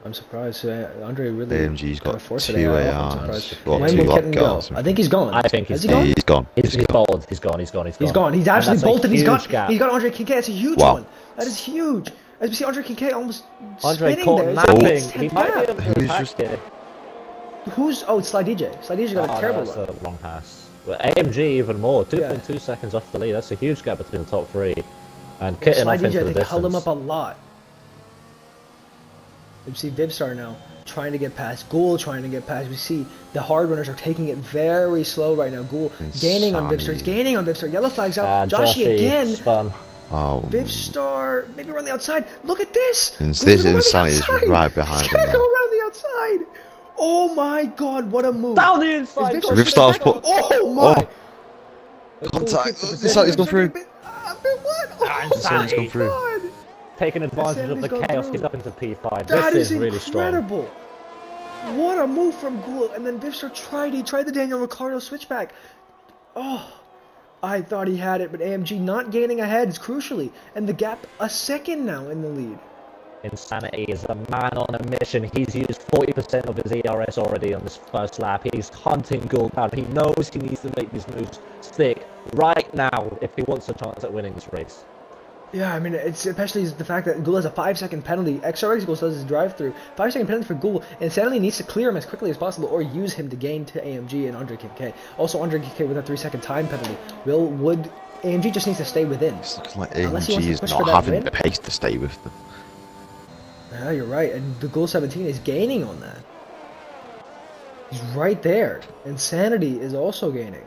I'm surprised. Andre really. AMG's got 2 ARs. When will Kitten go? I think he's gone. I think he's gone. He's gone. He's bolted. He's gone. He's gone. He's actually bolted. He's got Andre Kincaid. That's a huge one. That is huge. As we see Andre Kincaid almost spinning there. Napping. He might be able to just here. Who's? Oh, it's Sly DJ. Sly DJ got a terrible run. That's a wrong pass. But AMG even more. 2.2 seconds off the lead. That's a huge gap between the top 3. And Kitten off into the distance. Held him up a lot. We see Vipstar now trying to get past. Ghoul trying to get past. We see the hard runners are taking it very slow right now. Ghoul gaining on Vipstar. He's gaining on Vipstar. Yellow flags out. Joshy again. Spun. Oh. Vipstar maybe around the outside. Look at this. This Insanity is right behind him. He's gonna go around the outside. Oh Oh my god, what a move! Down the inside. Is Go Rift Vipster Star's back? put. Oh my! Contact. Cool, Insanity's gone through. But what? Ah, Oh Insanity's gone my through. god! Taking advantage of the Insanity's gone chaos. through. He's up into P5. That This is is really strong. incredible! What a move from Ghoul, and then Vipster tried the Daniel Ricciardo switchback. Oh, I thought he had it, but AMG not gaining ahead is crucially, and the gap a second now in the lead. Insanity is a man on a mission. He's used 40% of his ERS already on this first lap. He's hunting Ghoul down. He knows he needs to make these moves stick right now if he wants a chance at winning this race. Yeah, I mean, it's especially the fact that Ghoul has a 5-second penalty. XRX Ghoul does his drive-through. 5-second penalty for Ghoul, and Stanley needs to clear him as quickly as possible or use him to gain to AMG and Andre Kincaid. Also, Andre Kincaid with a 3-second time penalty. Would AMG just needs to stay within. It's looking like Unless he wants AMG to is push not for that having win. the pace to stay with them. Yeah, you're right, and the Ghoul 17 is gaining on that. He's right there. Insanity is also gaining.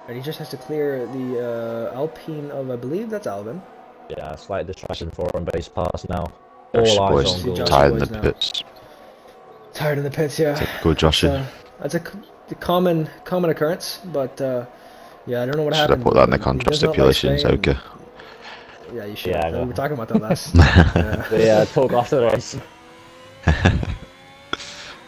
And he just has to clear the Alpine of, I believe that's Albin. Yeah, slight distraction for him base pass now. Josh All eyes boys on Ghoul. Josh tired in boys the now. pits. Tired in the pits, yeah. Good Joshy. That's a common occurrence, but yeah, I don't know what Should happened. I put that in the He contract does not like stipulations? Spain. Okay. Yeah, you should. Yeah, I We know. were talking about that last. Yeah. The talk after the race. I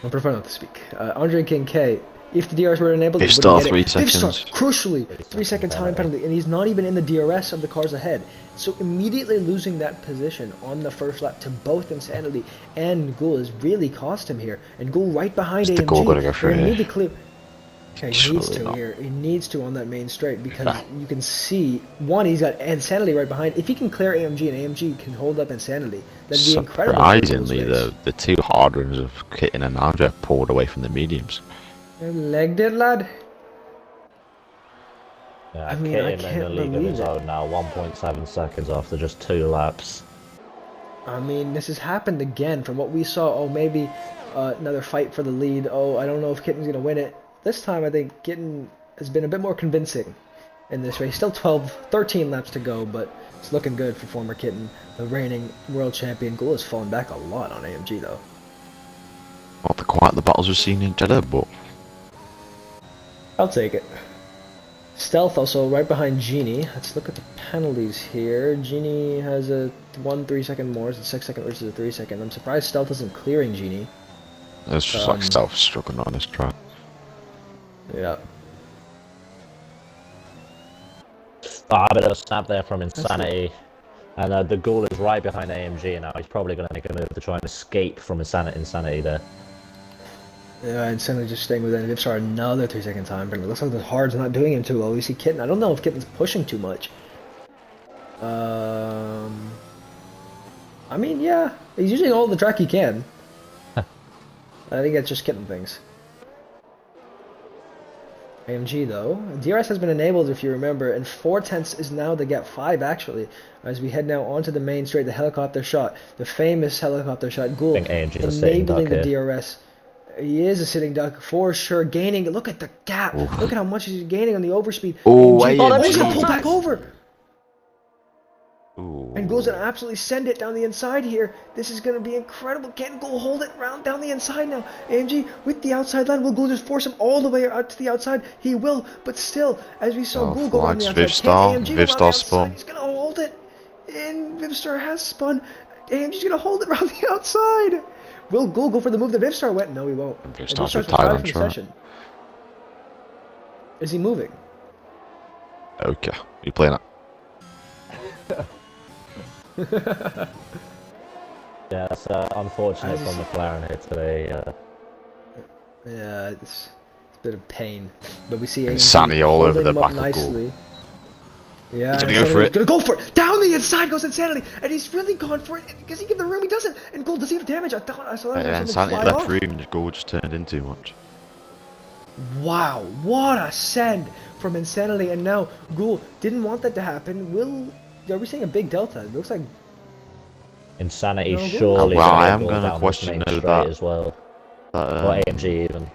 prefer not to speak. Andre Kincaid, if the DRS were enabled, If he star wouldn't 3 get it. If star, seconds. crucially, 3-second time penalty, and he's not even in the DRS of the cars ahead. So immediately losing that position on the first lap to both Insanity and Ghoul has really cost him here. And Ghoul right behind Is the AMG. Ghoul gonna go through They're gonna here? need to clear. Okay, he needs Surely to not. here. He needs to on that main straight because you can see one, he's got Insanity right behind. If he can clear AMG and AMG can hold up Insanity, that'd be incredible. for Ghoul's Surprisingly, race. the two hard runs of Kitten and Andre pulled away from the mediums. Legged it, lad. Yeah, I mean, I Kitten in the can't league of believe his it. own now, 1.7 seconds after just 2 laps. I mean, this has happened again from what we saw. Oh, maybe another fight for the lead. Oh, I don't know if Kitten's going to win it. This time, I think Kitten has been a bit more convincing in this race. Still 13 laps to go, but it's looking good for former Kitten. The reigning world champion. Ghoul has fallen back a lot on AMG, though. Not quite the battles we've seen in Jeddah, but I'll take it. Stealth also right behind Genie. Let's look at the penalties here. Genie has a 3-second more. It's a 6-second versus a 3-second. I'm surprised Stealth isn't clearing Genie. it's just like self-struggling on this track. Yeah. A bit of a snap there from Insanity. And the Ghoul is right behind AMG now. He's probably going to make a move to try and escape from Insanity there. Yeah, Insanity just staying with it. Vipstar another 3-second time. But it looks like the hard's not doing him too well. We see Kitten. I don't know if Kitten's pushing too much. I mean, yeah. He's using all the track he can. I think that's just Kitten things. AMG though. DRS has been enabled if you remember, and 4/10 is now the gap 5 actually. As we head now onto the main straight, the helicopter shot, the famous helicopter shot. Ghoul I think AMG is a sitting duck enabling the here. DRS. He is a sitting duck for sure, gaining. Look at the gap. Oof. Look at how much he's gaining on the overspeed. Oh, AMG, AMG. he's gonna pull back over. Ooh. And Ghoul's gonna absolutely send it down the inside here. This is gonna be incredible. Can Ghoul hold it round down the inside now? AMG with the outside line. Will Ghoul just force him all the way out to the outside? He will, but still, as we saw Oh, Ghoul go around the flags, outside, Vivstar. can AMG go around the Vivstar outside? spun. He's gonna hold it. And Vivstar has spun. AMG's gonna hold it around the outside. Will Ghoul go for the move that Vivstar went? No, he won't. And Vivstar's Vivstar's retired on from the track. session. Is he moving? Okay, you playing it? Yeah, that's unfortunate from McLaren here today. Yeah, it's a bit of pain. But we see And AMG Sonny all over holding the him up back of Ghoul. nicely. Yeah, He's gonna Insanity go for was it. gonna go for it. Down the inside goes Insanity, and he's really gone for it. Does he give the room? He doesn't. And Gold, does he have damage? I thought I saw that. And something Santi fly left off. room and the goal just turned in too much. Wow, what a send from Insanity, and now Ghoul didn't want that to happen. Are we seeing a big delta? It looks like Insanity No, Ghoul. surely Well, I gonna am go gonna down this question main though straight that- as well. But, Or AMG even.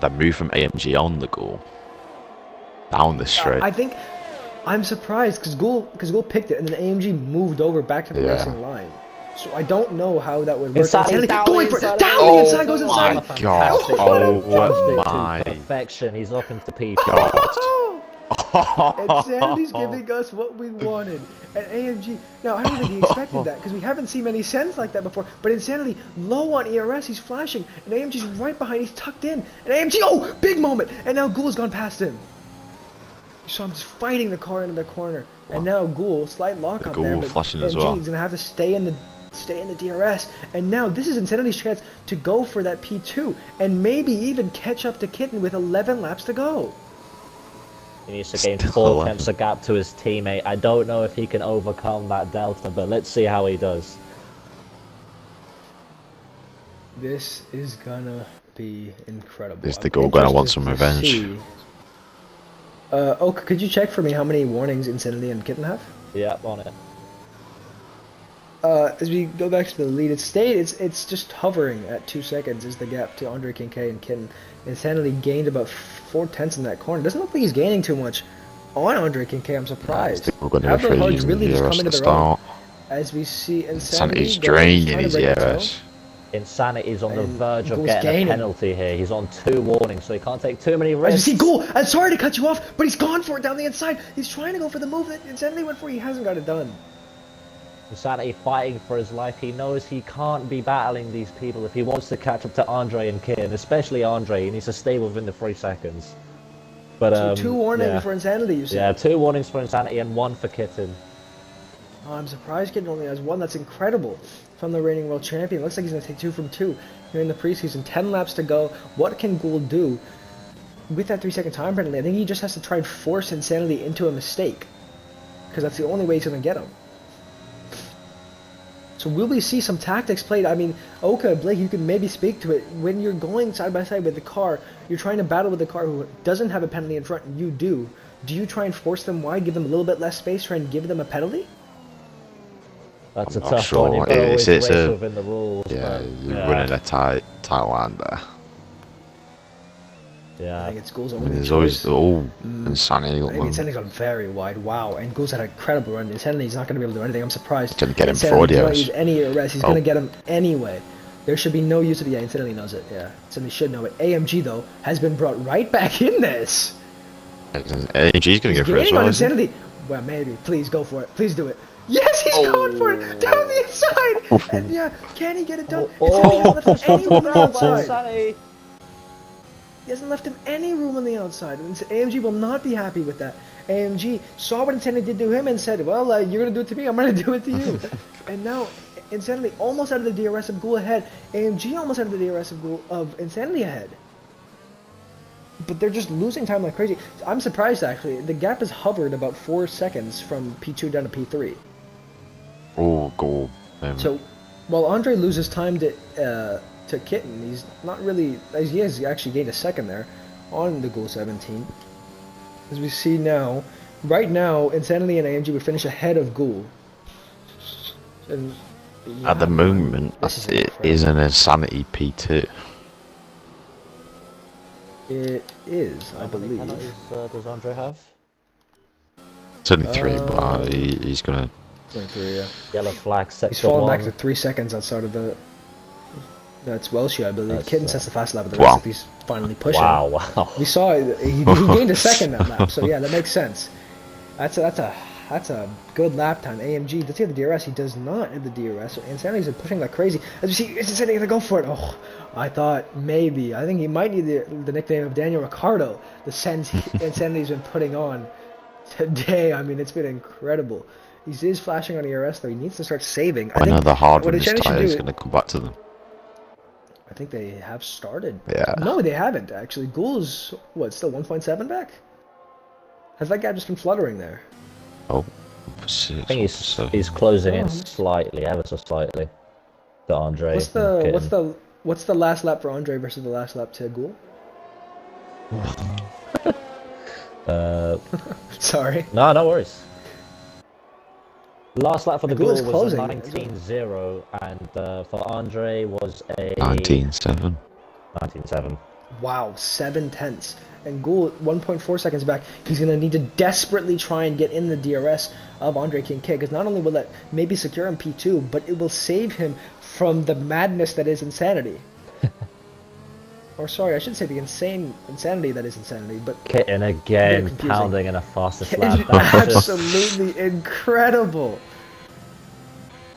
that move from AMG on the goal. Down the straight. I think I'm surprised because Ghoul picked it, and then AMG moved over back to the Yeah. racing line. So I don't know how that would work. Insanity down the going for inside. it. Down the inside goes inside. my god! Fantastic. Oh my Perfection. He's up into P4. god! Insanity's giving us what we wanted. And AMG, now I don't think he expected that because we haven't seen many sends like that before. But Insanity, low on ERS, he's flashing. And AMG's right behind, he's tucked in. And AMG, oh, big moment. And now Ghoul's gone past him. So I'm just fighting the car into the corner. And now Ghoul, slight lock up there. Ghoul But flashing as well. AMG's going to have to stay in the DRS. And now this is Insanity's chance to go for that P2. And maybe even catch up to Kitten with 11 laps to go. He needs to gain Still 4 alive. tenths of gap to his teammate. I don't know if he can overcome that delta, but let's see how he does. This is gonna be incredible. Is the Ghoul gonna want some interested to revenge? see- oh, could you check for me how many warnings Insanity and Kitten have? Yep, on it. As we go back to the lead, it's just hovering at 2 seconds is the gap to Andre Kincaid and Kitten. Insanity gained about 4 tenths in that corner. Doesn't look like he's gaining too much on Andre Kincaid. I'm surprised. We're going to Have go the for Hodge using really the just ERS come to into their own start. as we see Insanity Sanity's going, draining trying to his break the toe. ERS. Insanity is on the And verge of Ghoul's getting gaining. a penalty here. He's on 2 warnings, so he can't take too many As risks. you see, Ghoul, I'm sorry to cut you off, but he's gone for it down the inside. He's trying to go for the move that Insanity went for. He hasn't got it done. Insanity fighting for his life. He knows he can't be battling these people if he wants to catch up to Andre and Kitten, especially Andre. He needs to stay within the 3 seconds. But So 2 warnings yeah. for Insanity, you see. Yeah, 2 warnings for Insanity and 1 for Kitten. Oh, I'm surprised Kitten only has 1. That's incredible from the reigning world champion. Looks like he's going to take 2 from 2 here in the preseason. 10 laps to go. What can Ghoul do with that 3-second time penalty? I think he just has to try and force Insanity into a mistake because that's the only way he's going to get him. So will we see some tactics played? I mean, Oka, Blake, you can maybe speak to it. When you're going side by side with the car, you're trying to battle with the car who doesn't have a penalty in front, and you do. Do you try and force them wide, give them a little bit less space, try and give them a penalty? That's I'm a not tough sure. one. You've got to always It's race a- within the rules. Yeah, but, you're running a tight line there. I Yeah. think it's Ghoul's I only mean, there's choice. always Insanity. I think Insanity's gone very wide. Wow, and Ghoul's had a incredible run. Insanity's not going to be able to do anything. I'm surprised. Gonna get him Insanity for does not DRS. use any arrest. He's Oh. going to get him anyway. There should be no use of it. Yeah, Insanity knows it. Yeah, Insanity should know it. AMG, though, has been brought right back in this. AG's gonna go for it as Gaining well. on isn't he? Insanity. Well, maybe. Please go for it. Please do it. Yes, he's going for it. Down the inside. And yeah, can he get it done? Insanity hasn't left him any room on the outside. Insanity. He hasn't left him any room on the outside. And AMG will not be happy with that. AMG saw what Insanity did to him and said, well, you're going to do it to me, I'm going to do it to you. And now, Insanity almost out of the DRS of Ghoul ahead. AMG almost out of the DRS of Insanity ahead. But they're just losing time like crazy. I'm surprised, actually. The gap has hovered about 4 seconds from P2 down to P3. Oh, goal. So, while Andre loses time to Kitten, he's not really. He has actually gained a second there on the Ghoul 17. As we see now, right now, Insanity and AMG would finish ahead of Ghoul. And, At the moment, This is it incredible. is an Insanity P2. It is, I How many believe. penalties does Andre have? It's only 3, but he's gonna. 23, yeah. Yellow flag, He's sector fallen 1. back to 3 seconds outside of the. That's Welsh, I believe. That's, Kitten sets the fast lap of the wow. rest if he's finally pushing. Wow, wow. We saw he gained a second that lap, so yeah, that makes sense. That's a good lap time. AMG does he have the DRS? He does not have the DRS. So Insanity's pushing like crazy. As we see, is Insanity gonna go for it? Oh, I thought maybe. I think he might need the nickname of Daniel Ricciardo. The sense Insanity's been putting on today. I mean, it's been incredible. He is flashing on ERS though. He needs to start saving. I know the hard what one this Insanity should tyre is do- gonna come back to them. I think they have started. Yeah. No, they haven't actually. Ghoul's still 1.7 back? Has that guy just been fluttering there? Oh, I 6. think he's closing in slightly, ever so slightly. To Andre. What's the last lap for Andre versus the last lap to Ghoul? Sorry. No worries. Last lap for the Ghoul is Ghoul was a closing. 19-0, and for Andre was a 19-7. 19-7. Wow, 7/10. And Gould 1.4 seconds back. He's going to need to desperately try and get in the DRS of Andre Kincaid, because not only will that maybe secure him P2, but it will save him from the madness that is insanity. Or sorry, I should say the insanity that is insanity, but Kitten again pounding in a fastest lap. Absolutely incredible.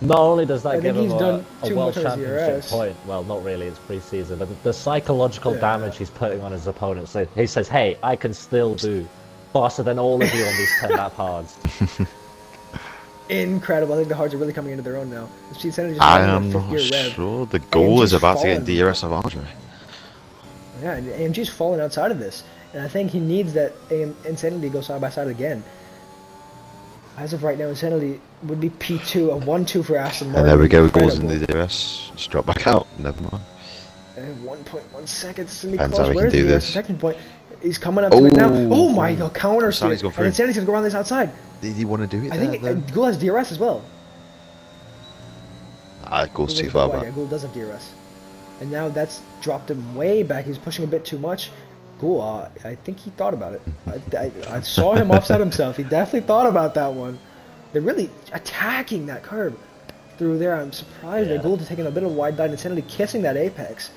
Not only does that I give think him he's done a too world much on his championship DRS. point, well, not really, it's pre-season, but the psychological damage he's putting on his opponents. So he says, hey, I can still do faster than all of you on these 10 lap hards. Incredible. I think the hards are really coming into their own now. I am not sure. The goal is about to get DRS of Andre. Yeah, and AMG's fallen outside of this. And I think he needs that Insanity to go side by side again. As of right now, Insanity would be P2, a 1-2 for Aston Martin. And there we go, goals in the DRS. Just drop back out, never mind. And 1.1 seconds. It's going to be Depends close. how we Where's can do the this. protection point? He's coming up to it now. Oh my god, counter steer. And Insanity's Insanity's going to go around this outside. Did he want to do it I think Gould has DRS as well. Goul's too far back. Yeah, Gould does have DRS. And now that's dropped him way back. He's pushing a bit too much. Gould, I think he thought about it. I saw him offset himself. He definitely thought about that one. They're really attacking that curb through there. I'm surprised that Gould is taking a bit of a wide line, Insanity kissing that apex.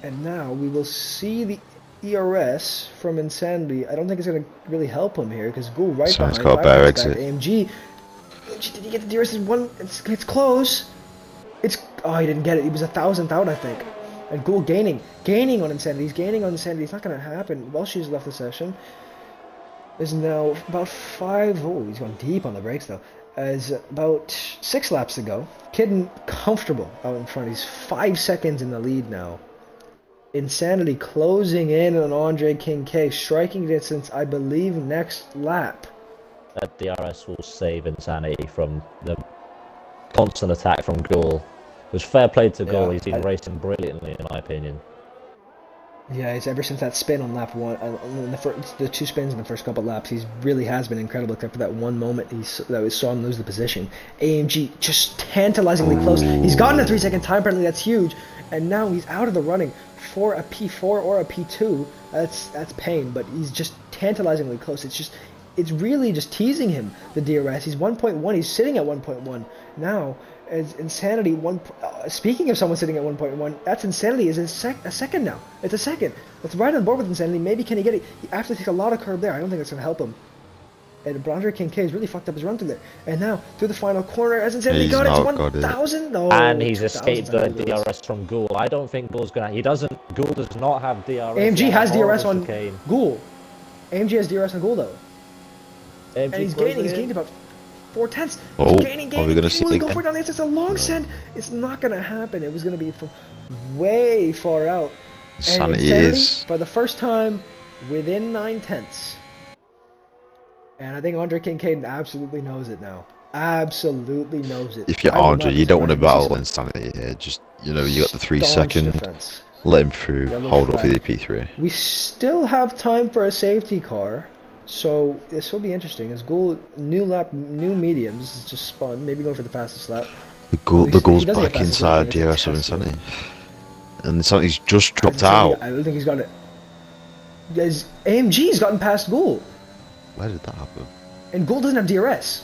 And now we will see the ERS from Insanity. I don't think it's going to really help him here because Gould right behind. Got a better exit. AMG, did he get the DRS? It's close. Oh, he didn't get it. He was 1,000th out, I think. And Gould gaining on Insanity. He's gaining on Insanity. It's not going to happen. Welsh's left the session. Is now about 5. Oh, he's gone deep on the brakes though. As about 6 laps to go. Kidden comfortable out in front. He's 5 seconds in the lead now. Insanity closing in on Andre Kincaid, striking distance, I believe, next lap. That DRS will save Insanity from the constant attack from Gould. Which fair play to Gould. He's been racing brilliantly, in my opinion. Yeah, it's ever since that spin on lap 1, the 2 spins in the first couple laps, he really has been incredible, except for that one moment that we saw him lose the position. AMG just tantalizingly close. He's gotten a 3-second time penalty, that's huge, and now he's out of the running for a P4 or a P2. That's pain, but he's just tantalizingly close. It's really just teasing him, the DRS. He's 1.1, he's sitting at 1.1 now. As Insanity, speaking of someone sitting at 1.1, that's Insanity is a second now. It's a second. That's right on board with Insanity. Maybe can he get it? He actually takes a lot of curb there. I don't think that's going to help him. And Andre Kincaid has really fucked up his run through there. And now, through the final corner, as Insanity got it to 1,000. No, and he's escaped the DRS from Gould. I don't think Gould's going to... Gould does not have DRS. AMG has DRS on Gould. AMG has DRS on Gould, though. And he's gained about 4/10. Oh, gaining. Are we going to see it go for it on this. It's a long send. It's not going to happen. It was going to be from way far out. Insanity is for the first time within 9/10. And I think Andre Kincaid absolutely knows it now. Absolutely knows it. If you're Andre, you don't want to battle Insanity here. Just, you got the 3-second. Defense. Let him through. Hold off the P3. We still have time for a safety car. So this will be interesting. As Gould, new mediums, is just spun. Maybe going for the fastest lap. The Gould's back inside DRS of Insanity. And Insanity's just dropped out. I don't think he's got it. AMG's gotten past Gould. Where did that happen? And Gould doesn't have DRS.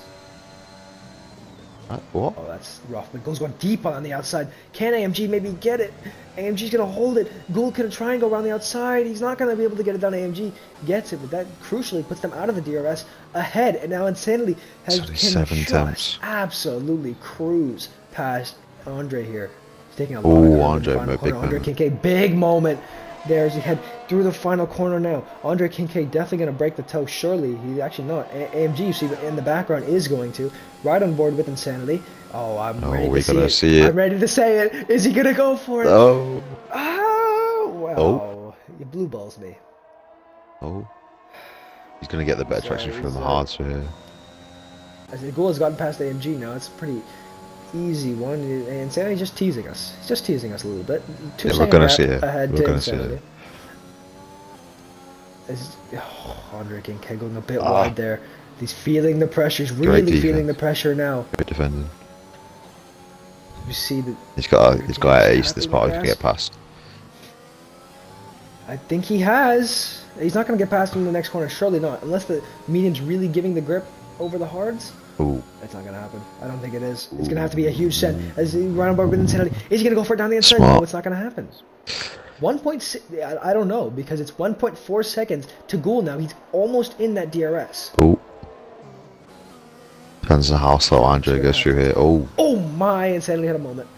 What? Oh, that's rough. But Gould's going deep on the outside. Can AMG maybe get it? AMG's going to hold it. Gould can try and go around the outside. He's not going to be able to get it down. AMG gets it, but that crucially puts them out of the DRS ahead. And now Insanity can just absolutely cruise past Andre here. He's taking a lot of Andre Kincaid, big moment there as he head through the final corner now. Andre Kincaid definitely going to break the toe. Surely he's actually not. AMG, you see in the background, is going to. Right on board with Insanity. Oh, I'm ready to see it. I'm ready to say it. Is he going to go for it? Oh. Oh, well. You blue balls me. Oh. He's going to get the better traction from the hards here. As the goal has gotten past AMG now, it's a pretty easy one. And Insanity's just teasing us. He's just teasing us a little bit. We're going to see it. We're going to see it. Andre Kincaid going a bit wide there. He's feeling the pressure. He's really feeling the pressure now. Great defending. You see that he's got to ace this part to get past. I think he has. He's not going to get past him in the next corner. Surely not. Unless the medium's really giving the grip over the hards. Ooh. That's not going to happen. I don't think it is. It's going to have to be a huge set. As he run on board with Insanity. Is he going to go for it down the inside? Smart. No, it's not going to happen. 1.6. I don't know. Because it's 1.4 seconds to goal now. He's almost in that DRS. Ooh. Depends on how slow Andre goes through here. Oh. Oh my. Insanity had a moment.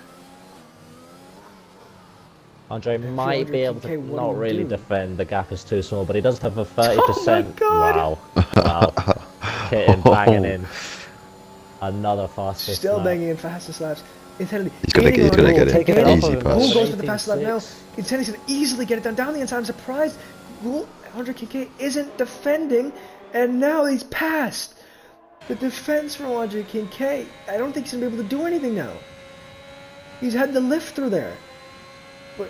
Andre might be able to What do not you really do? defend. The gap is too small, but he does have a 30%. God. Wow. Wow. Kitten banging in. Another fastest Still lap. banging in fastest laps. Insanity. He's gonna get it. Taking it off Easy of him. pass. Gould goes for the fast lap now. 18.6. Insanity's gonna easily get it down the inside. I'm surprised. Gould, Andre Kincaid isn't defending, and now he's passed. The defense from Andre Kincaid. I don't think he's gonna be able to do anything now. He's had the lift through there. But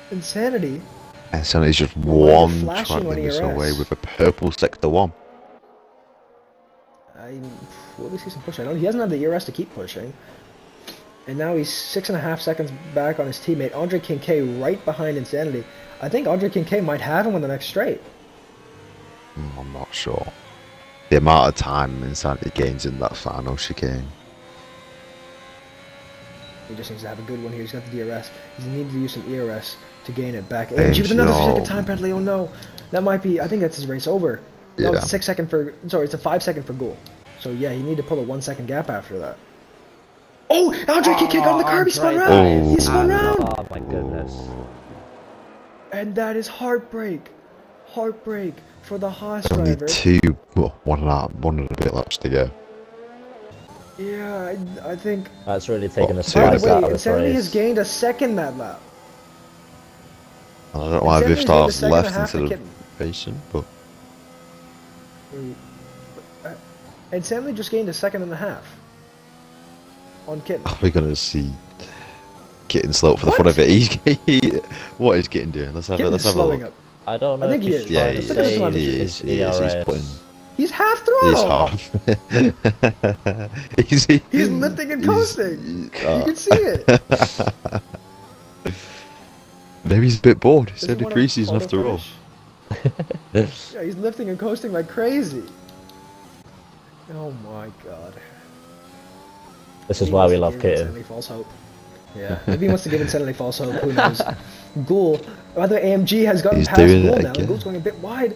Insanity. And so he's just Well, one flashing on tracking this ERS. away with a purple sector 1. Will we see some push? I know he doesn't have the ERS to keep pushing. And now he's 6.5 seconds back on his teammate. Andre Kincaid right behind Insanity. I think Andre Kincaid might have him on the next straight. I'm not sure. The amount of time Insanity gains in that final chicane. He just needs to have a good one here. He's got the DRS. He's needed to use some ERS to gain it back. AMG with another 3-second time penalty. Oh no. That might be, I think that's his race over. No, Yeah. it's a 6-second for, sorry, it's a 5-second for goal. So yeah, you need to pull a 1-second gap after that. Oh, Andre Kincaid got on the curb. He spun Andre. round. Oh. He spun round. Oh my goodness. And that is heartbreak. Heartbreak for the Haas Only driver. one and a bit laps to go. Yeah, I think. That's really taken the By spice the out way, of the Insanity has race. gained a second that lap. I don't know why Insanity's Vivstar's gained a second and a left half instead to of Kitten. racing, but Insanity just gained a 2.5 on Kitten. are we gonna see Kitten slow up for the What? fun of it? What is Kitten doing? Let's have Kitten a is look. slowing up. I don't know I think if he he's is. Yeah, trying he to Look at this save one. his He is. He's ERS. putting. He's half throttle. He's half. He's lifting and coasting. You can see it. Maybe he's a bit bored. It's Doesn't only wanna preseason auto after all. finish. Yeah, he's lifting and coasting like crazy. Oh my god. This is He why wants we to love give Kitten. Insanity false hope. Yeah, maybe he wants to give Insanity false hope. Who knows? Ghoul. By the way, AMG has gotten He's past doing Ghoul it now. again. Ghoul's going a bit wide.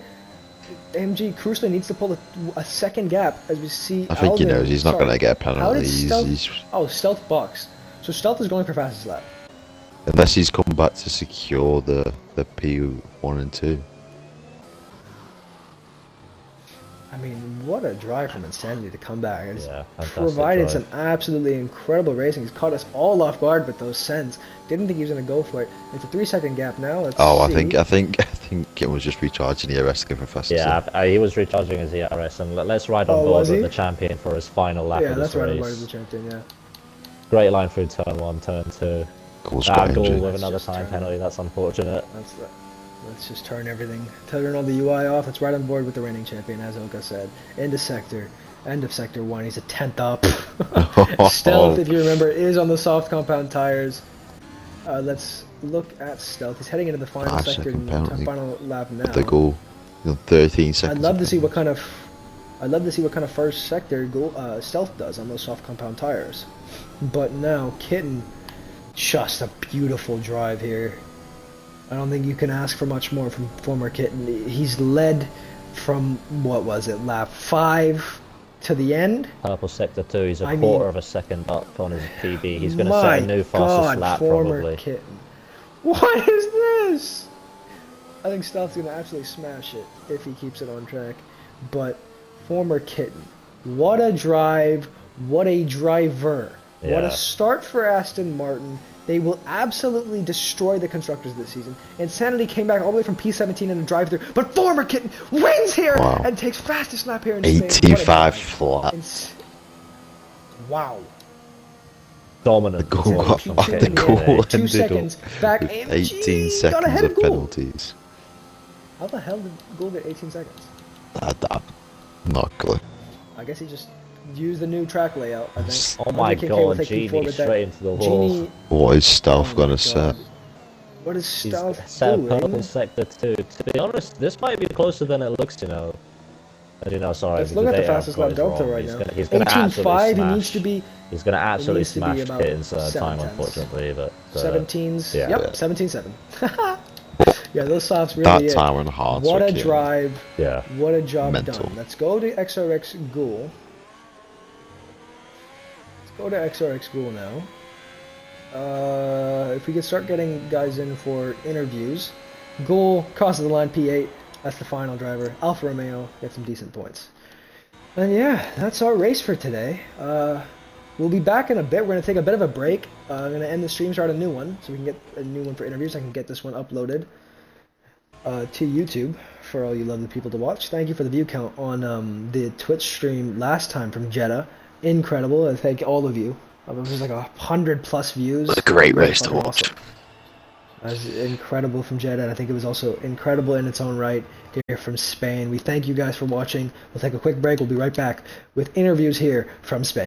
AMG crucially needs to pull a second gap as we see. I think he Alden- knows he's not sorry, going to get a How penalty. did Stealth? He's, Oh, Stealth box. So Stealth is going for fastest lap. unless he's come back to secure the P1 and 2. I mean, what a drive from Insanity to come back. It's Yeah, fantastic provided drive. some absolutely incredible racing. He's caught us all off guard with those sends. Didn't think he was going to go for it. It's a 3-second gap now. Let's Oh, see. I think it was just recharging the ERS to go for fastest. Yeah, he was recharging his ERS, and let's ride on Oh, board was with he? the champion for his final lap Yeah, of that's this right. I'm race. the champion. Yeah. Great line through turn 1, turn 2. Goal's got Goal injured. with another Just time turn. penalty. That's unfortunate. Let's just turn everything, turn all the UI off. Let's ride on board with the reigning champion, as Oka said. End of sector 1. He's a 10th up. Stealth, if you remember, is on the soft compound tires. Let's look at Stealth. He's heading into the final 5 sector, second penalty. final lap now. The goal. 13 seconds. I'd love to of see what penalty. kind of first sector Stealth does on those soft compound tires. But now Kitten, just a beautiful drive here. I don't think you can ask for much more from former Kitten. He's led from, what was it, lap 5 to the end. Purple sector 2. He's a I quarter mean- of a second up on his PB. He's going to My set a new fastest God, lap former probably. Kitten. What is this? I think Stealth's gonna absolutely smash it if he keeps it on track. But former Kitten, what a drive, what a driver. What Yeah. a start for Aston Martin. They will absolutely destroy the constructors this season. Insanity came back all the way from P17 in a drive-through, but former Kitten wins here Wow. and takes fastest lap here in Spain. What a 85 drive. flat. Wow. Dominant. The goal performance got from the Kitten goal today. ended 2 up seconds back. with AMG 18 got seconds ahead of Gould. penalties. How the hell did Gould get 18 seconds? Not good. I guess he just used the new track layout, I think. Oh my Andre Kincaid will god, take Genie P4 with that. straight into the wall. Genie, What is oh Stealth my gonna God. set? What is He's Stealth set a doing? purple sector too. To be honest, this might be closer than it looks, you know. Sorry, Let's look at the data I've fastest got lap is delta wrong. right now. He's gonna absolutely 18.5. He smash. needs to be. He's gonna absolutely needs to be smash about Kitten's 7 time, tenths. unfortunately. But 17's. yeah. Yep, 17.7. Yeah, those softs That really. time on hard. What a drive! Yeah. What a job Mental. done. Let's go to XRX Ghoul. Let's go to XRX Ghoul now. If we could start getting guys in for interviews. Ghoul crosses the line P8. That's the final driver. Alfa Romeo get some decent points. And yeah, that's our race for today. We'll be back in a bit. We're going to take a bit of a break. I'm going to end the stream, start a new one, so we can get a new one for interviews. I can get this one uploaded to YouTube for all you lovely people to watch. Thank you for the view count on the Twitch stream last time from Jeddah. Incredible. I thank all of you. It was like 100+ views. It was a great race to watch. Awesome. That was incredible from Jeddah, and I think it was also incredible in its own right to hear from Spain. We thank you guys for watching. We'll take a quick break. We'll be right back with interviews here from Spain.